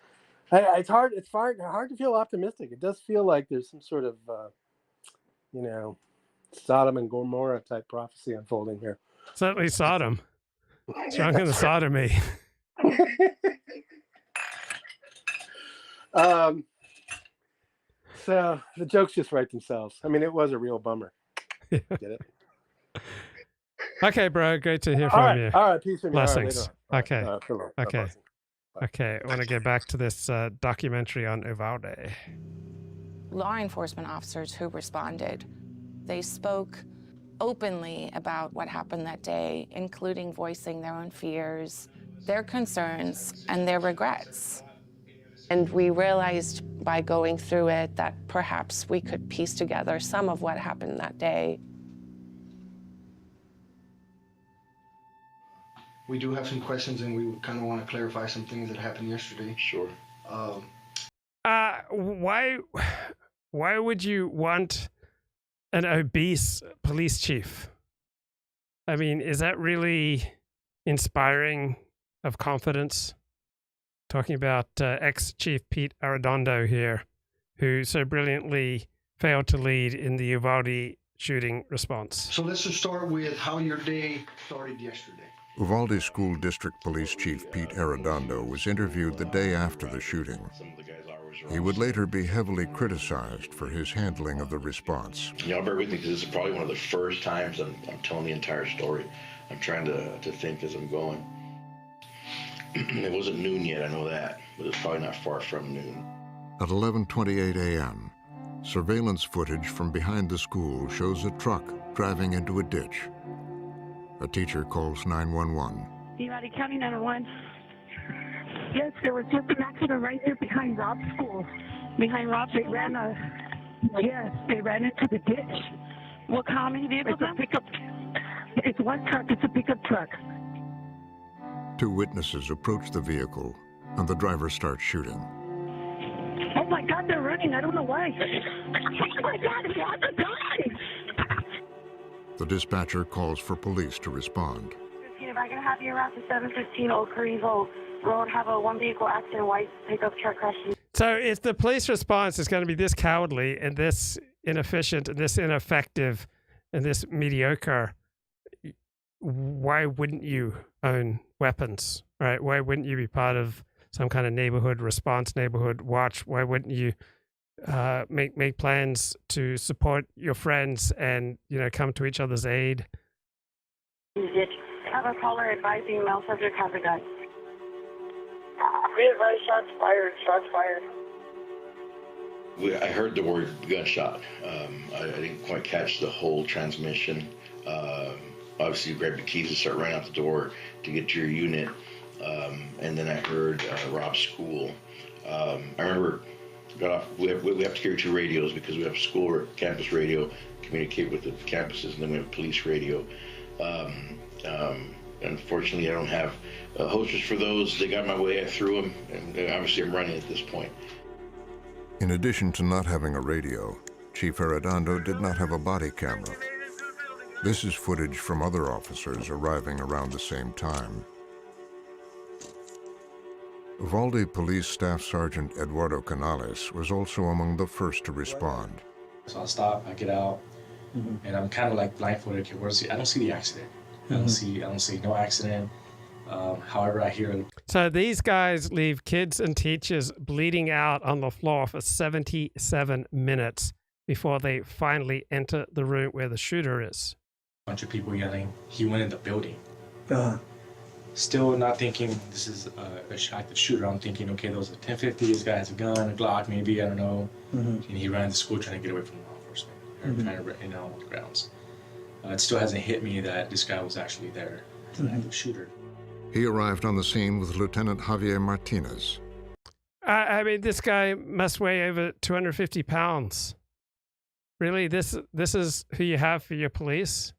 It's hard to feel optimistic. It does feel like there's some sort of, Sodom and Gomorrah type prophecy unfolding here. Certainly Sodom. Strong in the sodomy. So the jokes just write themselves. I mean, it was a real bummer. Yeah. Get it? Okay, bro. Great to hear from you. All right. Peace from you. Blessings. Okay. Okay. Okay. I want to get back to this documentary on Uvalde. Law enforcement officers who responded, they spoke openly about what happened that day, including voicing their own fears, their concerns, and their regrets. And we realized by going through it that perhaps we could piece together some of what happened that day. We do have some questions, and we kind of want to clarify some things that happened yesterday. Sure. Why would you want an obese police chief? I mean, is that really inspiring of confidence? Talking about ex-Chief Pete Arredondo here, who so brilliantly failed to lead in the Uvalde shooting response. So let's just start with how your day started yesterday. Uvalde School District Police Chief Pete Arredondo was interviewed the day after the shooting. He would later be heavily criticized for his handling of the response. Y'all bear with me because this is probably one of the first times I'm telling the entire story. I'm trying to think as I'm going. It wasn't noon yet, I know that, but it's probably not far from noon. At 11:28 a.m., surveillance footage from behind the school shows a truck driving into a ditch. A teacher calls 911. Uvalde County 911. Yes, there was just an accident right here behind Rob's school. Behind Rob's, they ran into the ditch. What how many vehicles? It's a pickup. It's one truck. It's a pickup truck. Two witnesses approach the vehicle, and the driver starts shooting. Oh my God, they're running. I don't know why. Oh my God, he has a gun. The dispatcher calls for police to respond. If I can have you around to 715 Old Greenville Road, have a one-vehicle accident, white pickup truck crashing. So if the police response is going to be this cowardly and this inefficient and this ineffective and this mediocre, why wouldn't you own weapons, right? Why wouldn't you be part of some kind of neighborhood response, neighborhood watch? Why wouldn't you make plans to support your friends and, come to each other's aid? Have a caller advising male subject has a gun. We advise shots fired. Shots fired. I heard the word gunshot. I didn't quite catch the whole transmission. Obviously, you grabbed the keys and start running out the door to get to your unit. And then I heard Rob's school. I remember got off. We have to carry two radios because we have school or campus radio, communicate with the campuses, and then we have police radio. Unfortunately, I don't have holsters for those. They got my way, I threw them, and obviously I'm running at this point. In addition to not having a radio, Chief Arredondo did not have a body camera. This is footage from other officers arriving around the same time. Uvalde Police Staff Sergeant Eduardo Canales was also among the first to respond. So I stop, I get out, and I'm kind of like blindfolded. Okay, I don't see the accident. I don't see no accident. However, I hear. So these guys leave kids and teachers bleeding out on the floor for 77 minutes before they finally enter the room where the shooter is. A bunch of people yelling, "He went in the building." Still not thinking this is an active shooter. I'm thinking, okay, those are 1050. This guy has a gun, a Glock, maybe, I don't know. And he ran to school trying to get away from law enforcement, or trying to, on the grounds. It still hasn't hit me that this guy was actually there, an active shooter. He arrived on the scene with Lieutenant Javier Martinez. I mean, this guy must weigh over 250 pounds. Really, this is who you have for your police?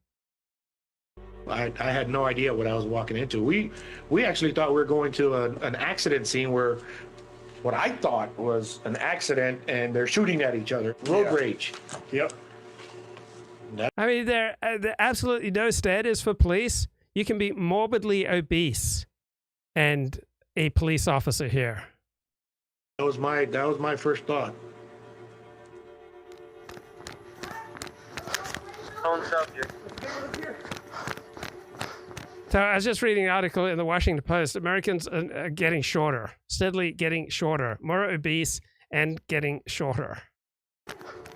I had no idea what I was walking into. We actually thought we were going to an accident scene where what I thought was an accident and they're shooting at each other. Road rage. Yep. I mean, there absolutely no standards for police. You can be morbidly obese and a police officer here. That was my first thought. So I was just reading an article in the Washington Post. Americans are getting shorter, steadily getting shorter, more obese and getting shorter.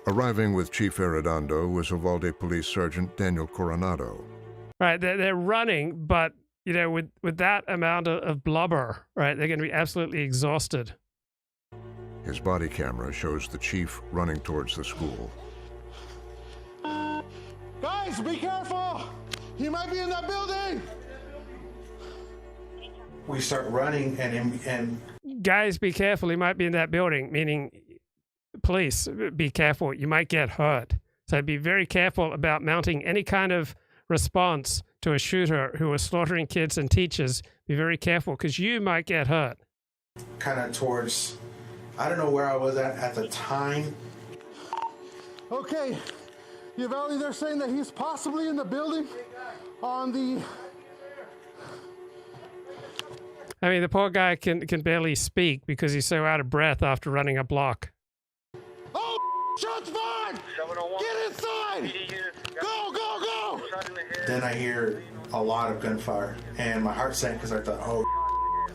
Arriving with Chief Arredondo was Uvalde Police Sergeant Daniel Coronado. Right, they're running, but you know, with that amount of blubber, right, they're going to be absolutely exhausted. His body camera shows the chief running towards the school. Guys, be careful! He might be in that building! We start running and guys, be careful, he might be in that building, meaning police, be careful, you might get hurt. So be very careful about mounting any kind of response to a shooter who is slaughtering kids and teachers. Be very careful because you might get hurt. Kind of towards, I don't know where I was at the time. Okay, Uvalde, they're saying that he's possibly in the building on the... I mean, the poor guy can barely speak because he's so out of breath after running a block. Oh, shots fired! Get inside! Go, go, go! Then I hear a lot of gunfire, and my heart sank because I thought, oh,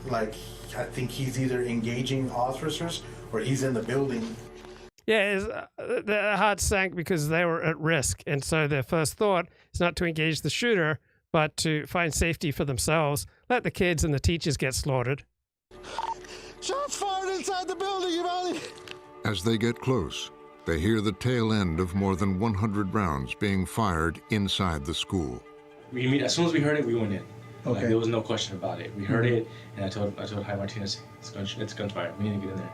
like, I think he's either engaging officers or he's in the building. Yeah, their heart sank because they were at risk, and so their first thought is not to engage the shooter, but to find safety for themselves. Let the kids and the teachers get slaughtered. Shots fired inside the building, Uvalde! As they get close, they hear the tail end of more than 100 rounds being fired inside the school. As soon as we heard it, we went in. Okay. Like, there was no question about it. We heard it, and I told Javier Martinez, it's gunfire. We need to get in there.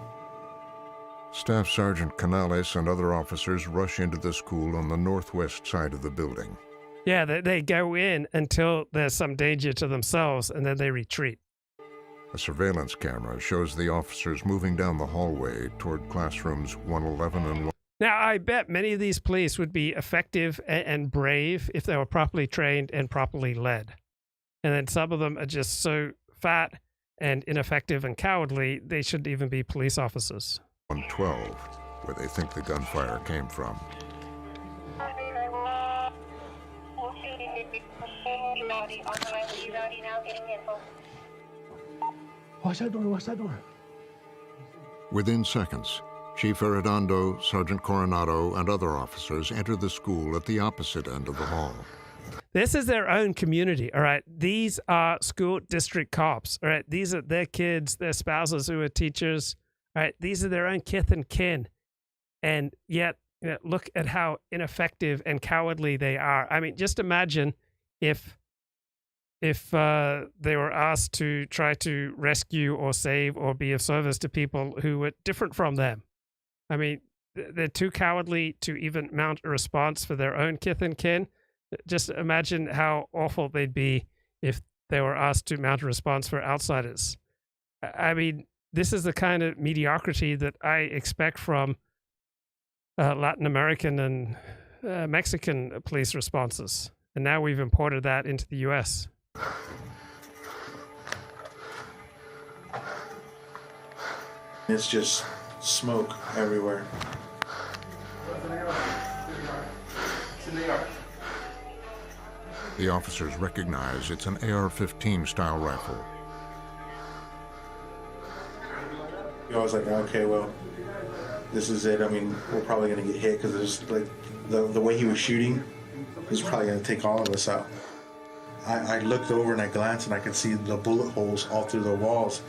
Staff Sergeant Canales and other officers rush into the school on the northwest side of the building. Yeah, they go in until there's some danger to themselves, and then they retreat. A surveillance camera shows the officers moving down the hallway toward classrooms 111 and 1. Now, I bet many of these police would be effective and brave if they were properly trained and properly led. And then some of them are just so fat and ineffective and cowardly, they shouldn't even be police officers. 112, where they think the gunfire came from. Watch that door, watch that door. Within seconds, Chief Arredondo, Sergeant Coronado, and other officers enter the school at the opposite end of the hall. This is their own community, all right? These are school district cops, all right? These are their kids, their spouses who are teachers, all right? These are their own kith and kin. And yet, you know, look at how ineffective and cowardly they are. I mean, just imagine if they were asked to try to rescue or save or be of service to people who were different from them. I mean, they're too cowardly to even mount a response for their own kith and kin. Just imagine how awful they'd be if they were asked to mount a response for outsiders. I mean, this is the kind of mediocrity that I expect from Latin American and Mexican police responses. And now we've imported that into the US. It's just smoke everywhere. The officers recognize it's an AR-15 style rifle. I was like, okay, well, this is it. I mean, we're probably going to get hit because it's like the way he was shooting was probably going to take all of us out. I looked over and I glanced and I could see the bullet holes all through the walls.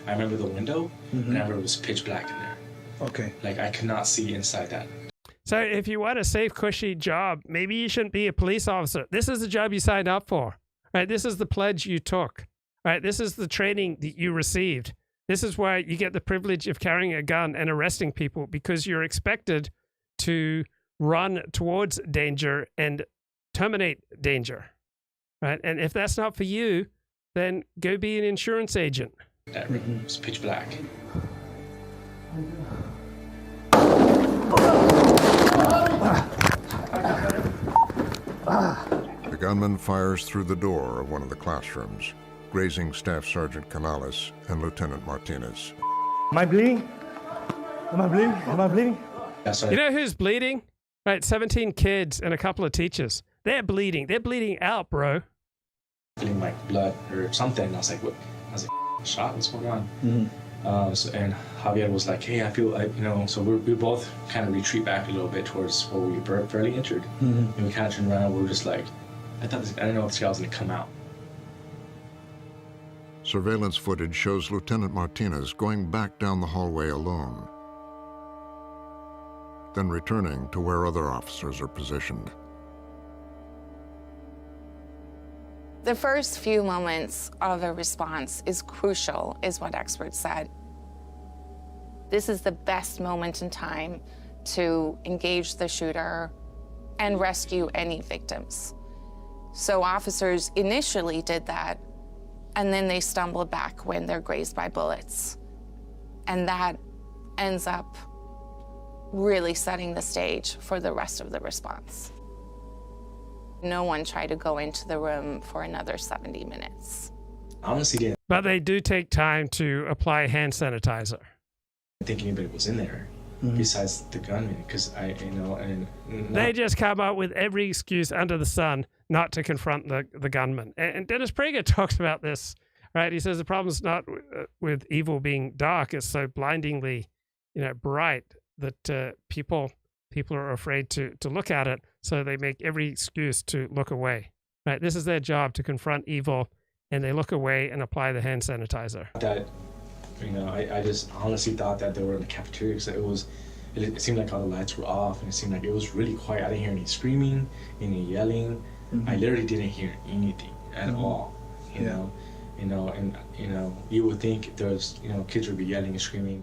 I remember the window, and I remember it was pitch black in there. Okay. Like, I could not see inside that. So if you want a safe, cushy job, maybe you shouldn't be a police officer. This is the job you signed up for, right? This is the pledge you took, right? This is the training that you received. This is why you get the privilege of carrying a gun and arresting people, because you're expected to run towards danger and terminate danger, right? And if that's not for you, then go be an insurance agent. That room was pitch black. The gunman fires through the door of one of the classrooms, grazing Staff Sergeant Canales and Lieutenant Martinez. Am I bleeding? Am I bleeding? Am I bleeding? You know who's bleeding? Right, 17 kids and a couple of teachers. They're bleeding. They're bleeding out, bro. Feeling like blood or something. I was like, what? I was like, shot? What's going on? And Javier was like, hey, I feel like, so we both kind of retreat back a little bit towards where we were fairly injured. And we kind of turned around and we were just like, I didn't know if the guy was going to come out. Surveillance footage shows Lieutenant Martinez going back down the hallway alone, then returning to where other officers are positioned. The first few moments of a response is crucial, is what experts said. This is the best moment in time to engage the shooter and rescue any victims. So officers initially did that, and then they stumbled back when they're grazed by bullets. And that ends up really setting the stage for the rest of the response. No one tried to go into the room for another 70 minutes. Honestly, didn't. But they do take time to apply hand sanitizer. I think anybody was in there besides the gunman, because They just come up with every excuse under the sun not to confront the gunman. And Dennis Prager talks about this, right? He says the problem's not with evil being dark; it's so blindingly, bright that people are afraid to look at it, so they make every excuse to look away. Right? This is their job, to confront evil, and they look away and apply the hand sanitizer. That, I just honestly thought that they were in the cafeteria, because it seemed like all the lights were off, and it seemed like it was really quiet. I didn't hear any screaming, any yelling. I literally didn't hear anything at all. You know, you would think there was, kids would be yelling and screaming.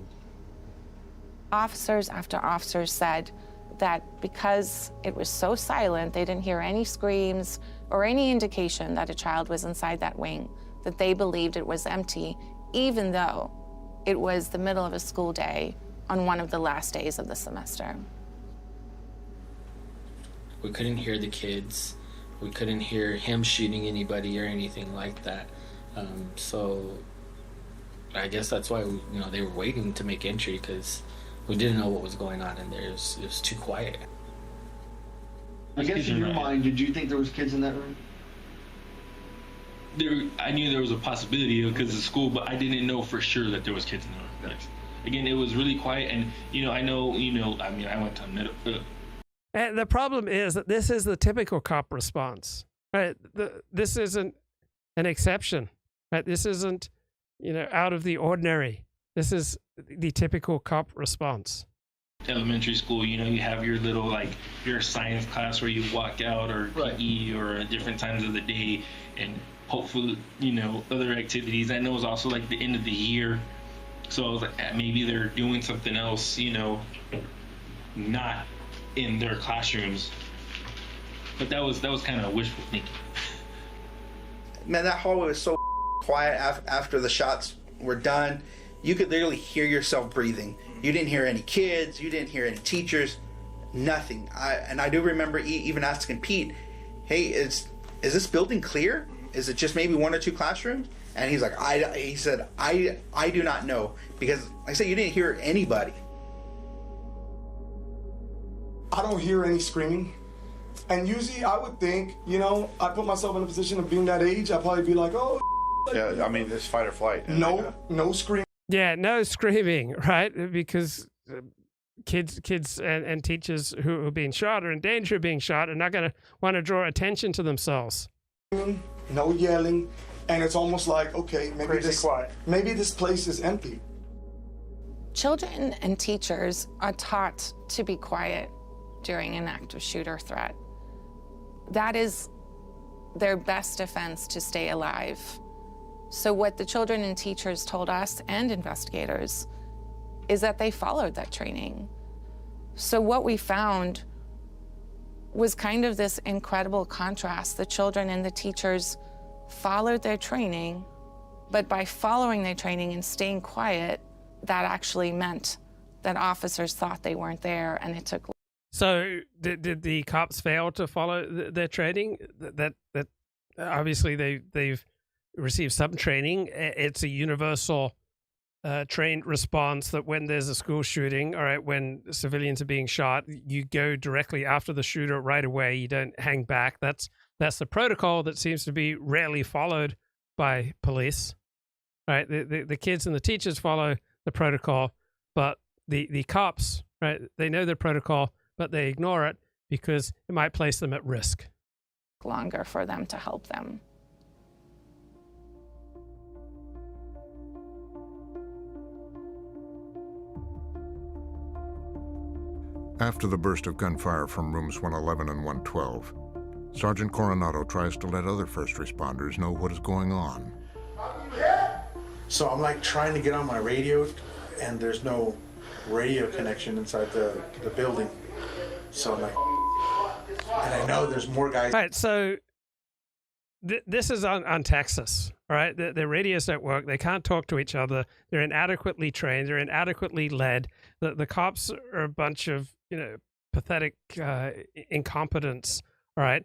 Officers after officers said that because it was so silent, they didn't hear any screams or any indication that a child was inside that wing, that they believed it was empty, even though it was the middle of a school day on one of the last days of the semester. We couldn't hear the kids. We couldn't hear him shooting anybody or anything like that. So I guess that's why they were waiting to make entry, because we didn't know what was going on in there. It was too quiet. I guess in your mind, did you think there was kids in that room? I knew there was a possibility because of school, but I didn't know for sure that there was kids in the room. Like, again, it was really quiet, and I went to middle. And the problem is that this is the typical cop response, right? This isn't an exception, right? This isn't, out of the ordinary. This is the typical cop response. Elementary school, you have your little, your science class where you walk out, or PE, or at different times of the day, and hopefully, other activities. I know it was also the end of the year, so I was like, maybe they're doing something else, not in their classrooms. But that was kind of wishful thinking. Man, that hallway was so quiet after the shots were done. You could literally hear yourself breathing. You didn't hear any kids, you didn't hear any teachers, nothing. I do remember even asking Pete, hey, is this building clear? Is it just maybe 1 or 2 classrooms? And he's like, he said, I do not know, because like I said, you didn't hear anybody. I don't hear any screaming. And usually I would think, you know, I put myself in a position of being that age, I'd probably be like, oh. Yeah, I mean, it's fight or flight. No screaming. Yeah, no screaming, right? Because kids and teachers who are being shot or in danger of being shot are not going to want to draw attention to themselves. No yelling, and it's almost like, okay, maybe this place is empty. Children and teachers are taught to be quiet during an active shooter threat. That is their best defense to stay alive. So what the children and teachers told us and investigators is that they followed that training. So what we found was kind of this incredible contrast. The children and the teachers followed their training, but by following their training and staying quiet, that actually meant that officers thought they weren't there, and it took. So did the cops fail to follow their training? That obviously they've received some training. It's a universal trained response that when there's a school shooting, all right, when civilians are being shot, you go directly after the shooter right away. You don't hang back. That's the protocol that seems to be rarely followed by police. Right? The kids and the teachers follow the protocol, but the cops, right, they know their protocol, but they ignore it because it might place them at risk. Longer for them to help them. After the burst of gunfire from rooms 111 and 112, Sergeant Coronado tries to let other first responders know what is going on. So I'm like trying to get on my radio, and there's no radio connection inside the building. So I'm like, and I know there's more guys. All right, so this is on Texas, all right? The radios don't work. They can't talk to each other. They're inadequately trained. They're inadequately led. The cops are a bunch of, pathetic incompetence, all right?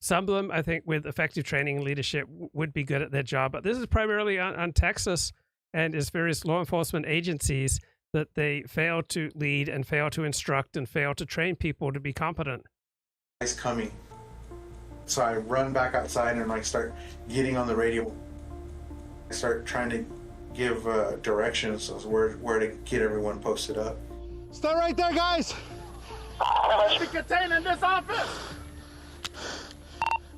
Some of them, I think, with effective training and leadership would be good at their job. But this is primarily on Texas and its various law enforcement agencies that they fail to lead and fail to instruct and fail to train people to be competent. Guys coming. So I run back outside and I start getting on the radio. I start trying to give directions as where to get everyone posted up. Stay right there, guys. Be contained in this office.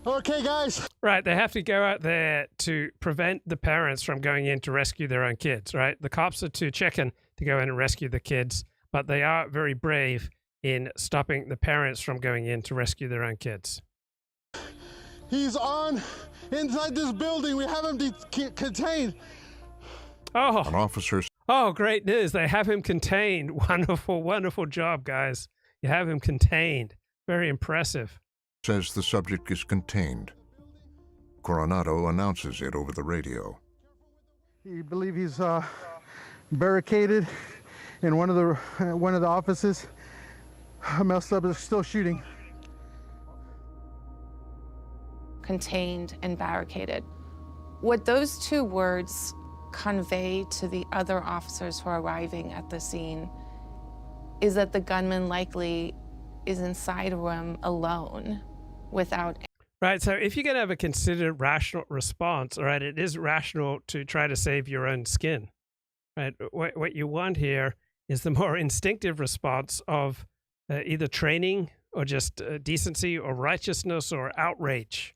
Okay, guys. Right, they have to go out there to prevent the parents from going in to rescue their own kids, right? The cops are too chicken to go in and rescue the kids, but they are very brave in stopping the parents from going in to rescue their own kids. He's inside this building. We have him contained. Oh. An officer. Oh, great news. They have him contained. Wonderful, wonderful job, guys. You have him contained. Very impressive. Says the subject is contained. Coronado announces it over the radio. You believe he's barricaded in one of the offices. Messed up is still shooting. Contained and barricaded. What those two words convey to the other officers who are arriving at the scene is that the gunman likely is inside a room alone without. Right, so if you're going to have a considered rational response, all right, it is rational to try to save your own skin, right? What you want here is the more instinctive response of either training or just decency or righteousness or outrage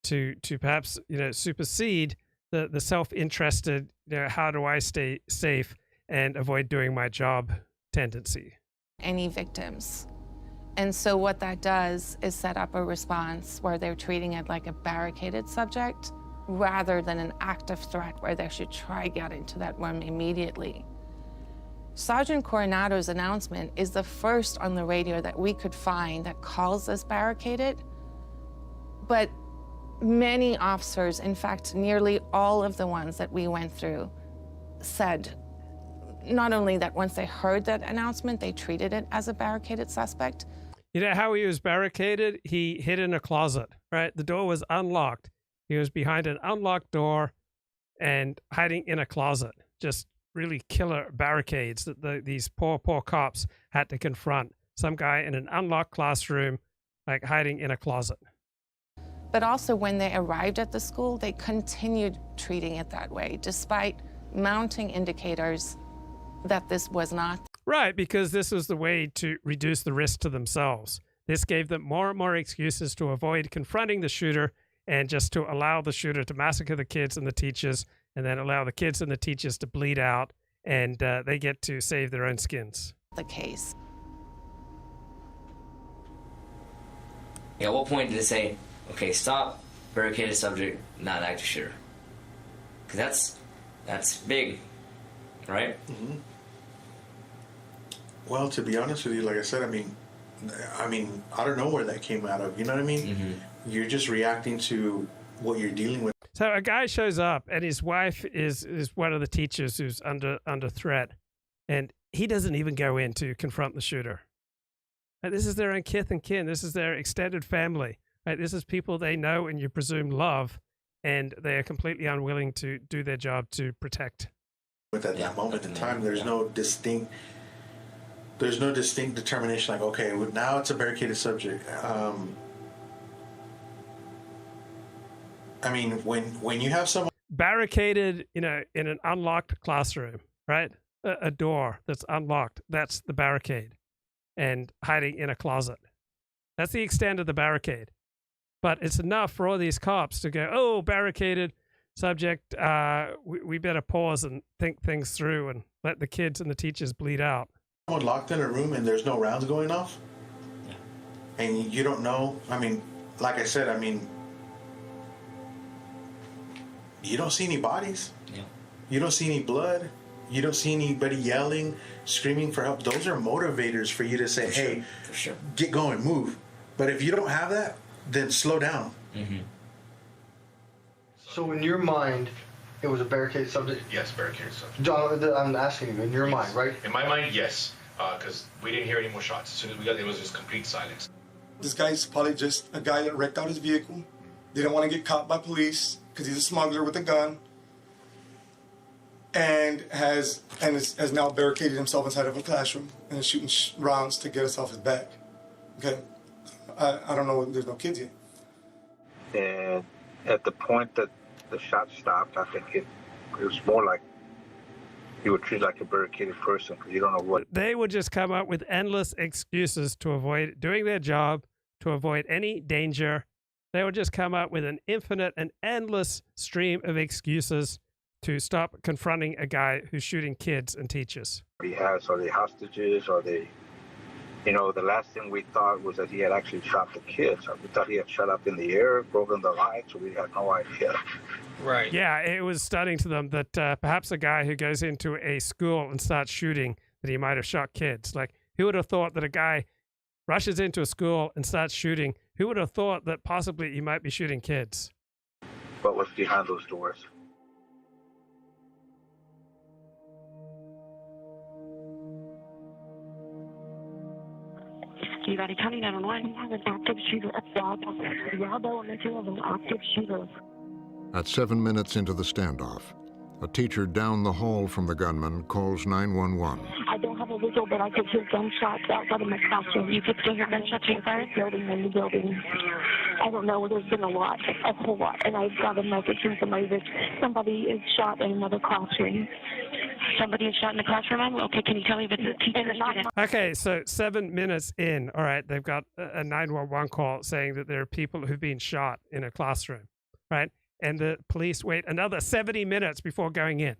to perhaps, supersede the self-interested, how do I stay safe and avoid doing my job tendency. Any victims. And so what that does is set up a response where they're treating it like a barricaded subject rather than an active threat where they should try get into that room immediately. Sergeant Coronado's announcement is the first on the radio that we could find that calls this barricaded, but Many officers, in fact, nearly all of the ones that we went through, said not only that once they heard that announcement, they treated it as a barricaded suspect. You know how he was barricaded? He hid in a closet, right? The door was unlocked. He was behind an unlocked door and hiding in a closet. Just really killer barricades that these poor cops had to confront. Some guy in an unlocked classroom, like hiding in a closet. But also when they arrived at the school, they continued treating it that way, despite mounting indicators that this was not. Right, because this was the way to reduce the risk to themselves. This gave them more and more excuses to avoid confronting the shooter and just to allow the shooter to massacre the kids and the teachers, and then allow the kids and the teachers to bleed out, and they get to save their own skins. The case. At what point did it say, okay, stop, barricaded subject, not an active shooter? Because that's big, right? Mm-hmm. Well, to be honest with you, like I said, I mean, I don't know where that came out of. You know what I mean? Mm-hmm. You're just reacting to what you're dealing with. So a guy shows up, and his wife is one of the teachers who's under threat, and he doesn't even go in to confront the shooter. Right, this is their own kith and kin. This is their extended family. Right, this is people they know and you presume love, and they are completely unwilling to do their job to protect. At that moment in time, there's no distinct determination. Like, okay, well, now it's a barricaded subject. I mean, when you have someone barricaded, in an unlocked classroom, right? A door that's unlocked, that's the barricade, and hiding in a closet. That's the extent of the barricade. But it's enough for all these cops to go, oh, barricaded subject, we better pause and think things through and let the kids and the teachers bleed out. Someone locked in a room and there's no rounds going off, and you don't know. I mean, like I said, you don't see any bodies. Yeah. You don't see any blood. You don't see anybody yelling, screaming for help. Those are motivators for you to say, hey, for sure. Get going, move. But if you don't have that, then slow down. Mm-hmm. So in your mind, it was a barricaded subject? Yes, barricaded subject. John, I'm asking you, in your mind, right? In my mind, yes, because we didn't hear any more shots. As soon as we got there, it was just complete silence. This guy's probably just a guy that wrecked out his vehicle. Didn't want to get caught by police because he's a smuggler with a gun, and has now barricaded himself inside of a classroom and is shooting rounds to get us off his back. Okay, I don't know. There's no kids yet. And at the point that the shot stopped, I think it was more like you would treat like a barricaded person because you don't know what. They would just come up with endless excuses to avoid doing their job, to avoid any danger. They would just come up with an infinite and endless stream of excuses to stop confronting a guy who's shooting kids and teachers. He has, are they hostages? Are they, the last thing we thought was that he had actually shot the kids. We thought he had shot up in the air, broken the lights, so we had no idea. Right. Yeah, it was stunning to them that perhaps a guy who goes into a school and starts shooting, that he might have shot kids. Like, who would have thought that a guy rushes into a school and starts shooting? Who would have thought that possibly he might be shooting kids? What was behind those doors? Uvalde County 911. We have an active shooter at Uvalde Elementary of an active shooter. At 7 minutes into the standoff, a teacher down the hall from the gunman calls 911. I don't have a visual, but I could hear gunshots outside of my classroom. You could still hear gunshots inside the building and the building. I don't know. There's been a whole lot. And I've got a message from somebody that somebody is shot in another classroom. Somebody is shot in the classroom? Okay, can you tell me if it's a teacher or student? Okay, so 7 minutes in, all right, they've got a 911 call saying that there are people who've been shot in a classroom, right? And the police wait another 70 minutes before going in,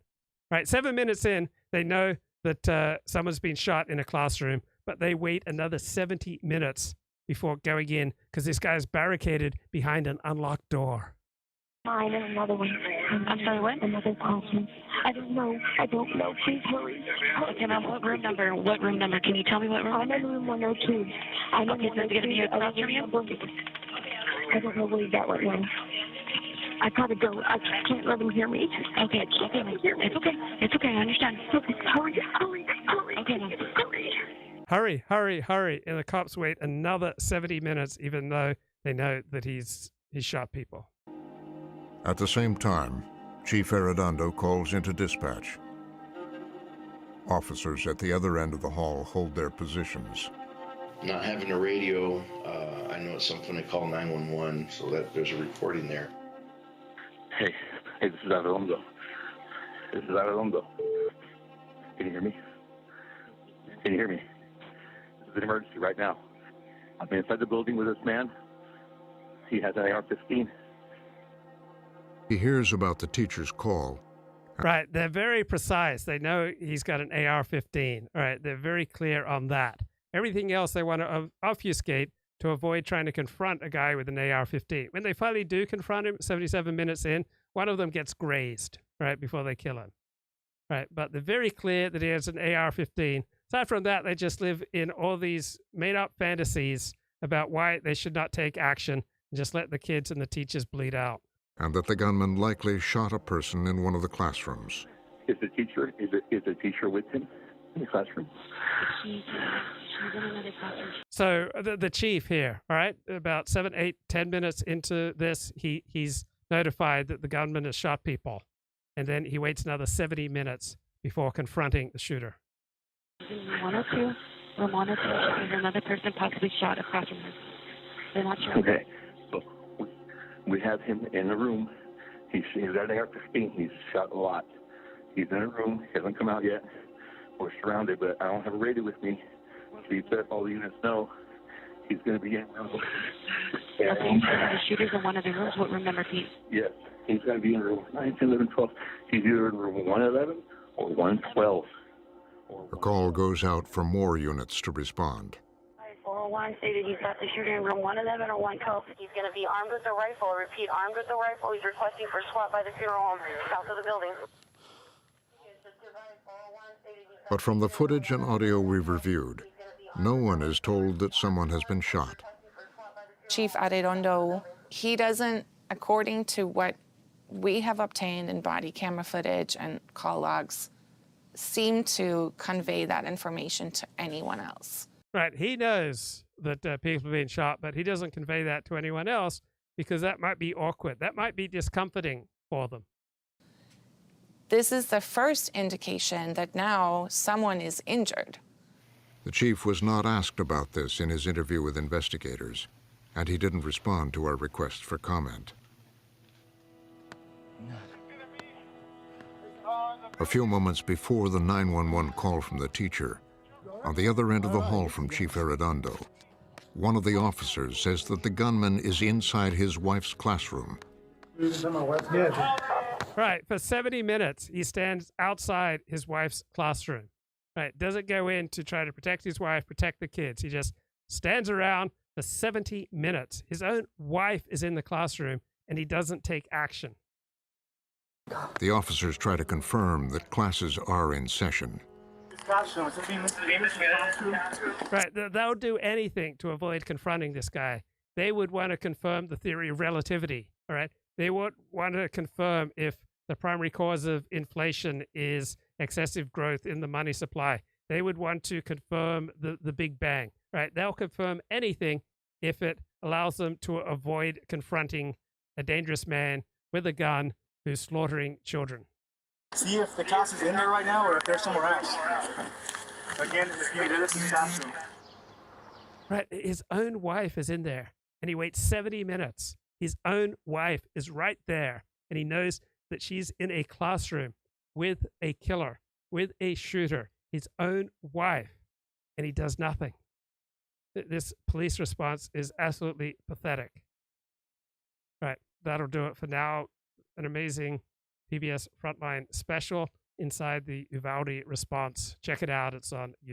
right? 7 minutes in, they know that someone's been shot in a classroom, but they wait another 70 minutes before going in because this guy's barricaded behind an unlocked door. Mine and another one. I'm sorry, what? Another classroom. I don't know. Please hurry. Okay, ma'am, what room number? What room number? Can you tell me what room? I'm in room 102. Okay, so it's going to be a classroom? I don't know where he's at right now. I gotta go. I can't let him hear me. Okay, it's okay. It's okay. I understand. Okay, hurry. Okay, now, hurry. Hurry. And the cops wait another 70 minutes, even though they know that he's shot people. At the same time, Chief Arredondo calls into dispatch. Officers at the other end of the hall hold their positions. Not having a radio, I know it's something they call 911, so that there's a recording there. Hey, this is Arredondo. Can you hear me? This is an emergency right now. I'm inside the building with this man. He has an AR-15. He hears about the teacher's call. Right, they're very precise. They know he's got an AR-15. All right, they're very clear on that. Everything else they want to obfuscate to avoid trying to confront a guy with an AR-15. When they finally do confront him, 77 minutes in, one of them gets grazed, right, before they kill him. Right, but they're very clear that he has an AR-15. Aside from that, they just live in all these made-up fantasies about why they should not take action and just let the kids and the teachers bleed out. And that the gunman likely shot a person in one of the classrooms. Is the teacher with him in the classroom? She's in another classroom. So the chief here, all right, about 7, 8, 10 minutes into this, he's notified that the gunman has shot people. And then he waits another 70 minutes before confronting the shooter. Room 102, there's another person possibly shot across from him. They're not sure. Okay, so we have him in a room. He's got an AR-15. He's shot a lot. He's in a room. He hasn't come out yet. We're surrounded, but I don't have a radio with me. So you let all the units know he's going to be in room. Okay, so the shooter's in one of the rooms. What room number, Pete? Yes, he's going to be in room 9, 10, 11, 12. He's either in room 111 or 112. A call goes out for more units to respond. 401 stated he's got the shooter in room 111 or 112. He's going to be armed with a rifle. Repeat, armed with a rifle. He's requesting for SWAT by the funeral home south of the building. But from the footage and audio we've reviewed, no one is told that someone has been shot. Chief Arredondo, he doesn't, according to what we have obtained in body camera footage and call logs, seem to convey that information to anyone else. Right, he knows that people are being shot, but he doesn't convey that to anyone else because that might be awkward. That might be discomforting for them. This is the first indication that now someone is injured. The chief was not asked about this in his interview with investigators, and he didn't respond to our request for comment. A few moments before the 911 call from the teacher, on the other end of the hall from Chief Arredondo, one of the officers says that the gunman is inside his wife's classroom. Right, for 70 minutes, he stands outside his wife's classroom. Right, doesn't go in to try to protect his wife, protect the kids. He just stands around for 70 minutes. His own wife is in the classroom, and he doesn't take action. The officers try to confirm that classes are in session. Right, they'll do anything to avoid confronting this guy. They would want to confirm the theory of relativity, all right? They would want to confirm if the primary cause of inflation is excessive growth in the money supply. They would want to confirm the Big Bang, right? They'll confirm anything if it allows them to avoid confronting a dangerous man with a gun who's slaughtering children. See if the class is in there right now or if they're somewhere else. Again, this is classroom. Right, his own wife is in there, and he waits 70 minutes. His own wife is right there, and he knows that she's in a classroom with a killer, with a shooter, his own wife, and he does nothing. This police response is absolutely pathetic. Right, that'll do it for now. An amazing PBS Frontline special inside the Uvalde response. Check it out. It's on YouTube.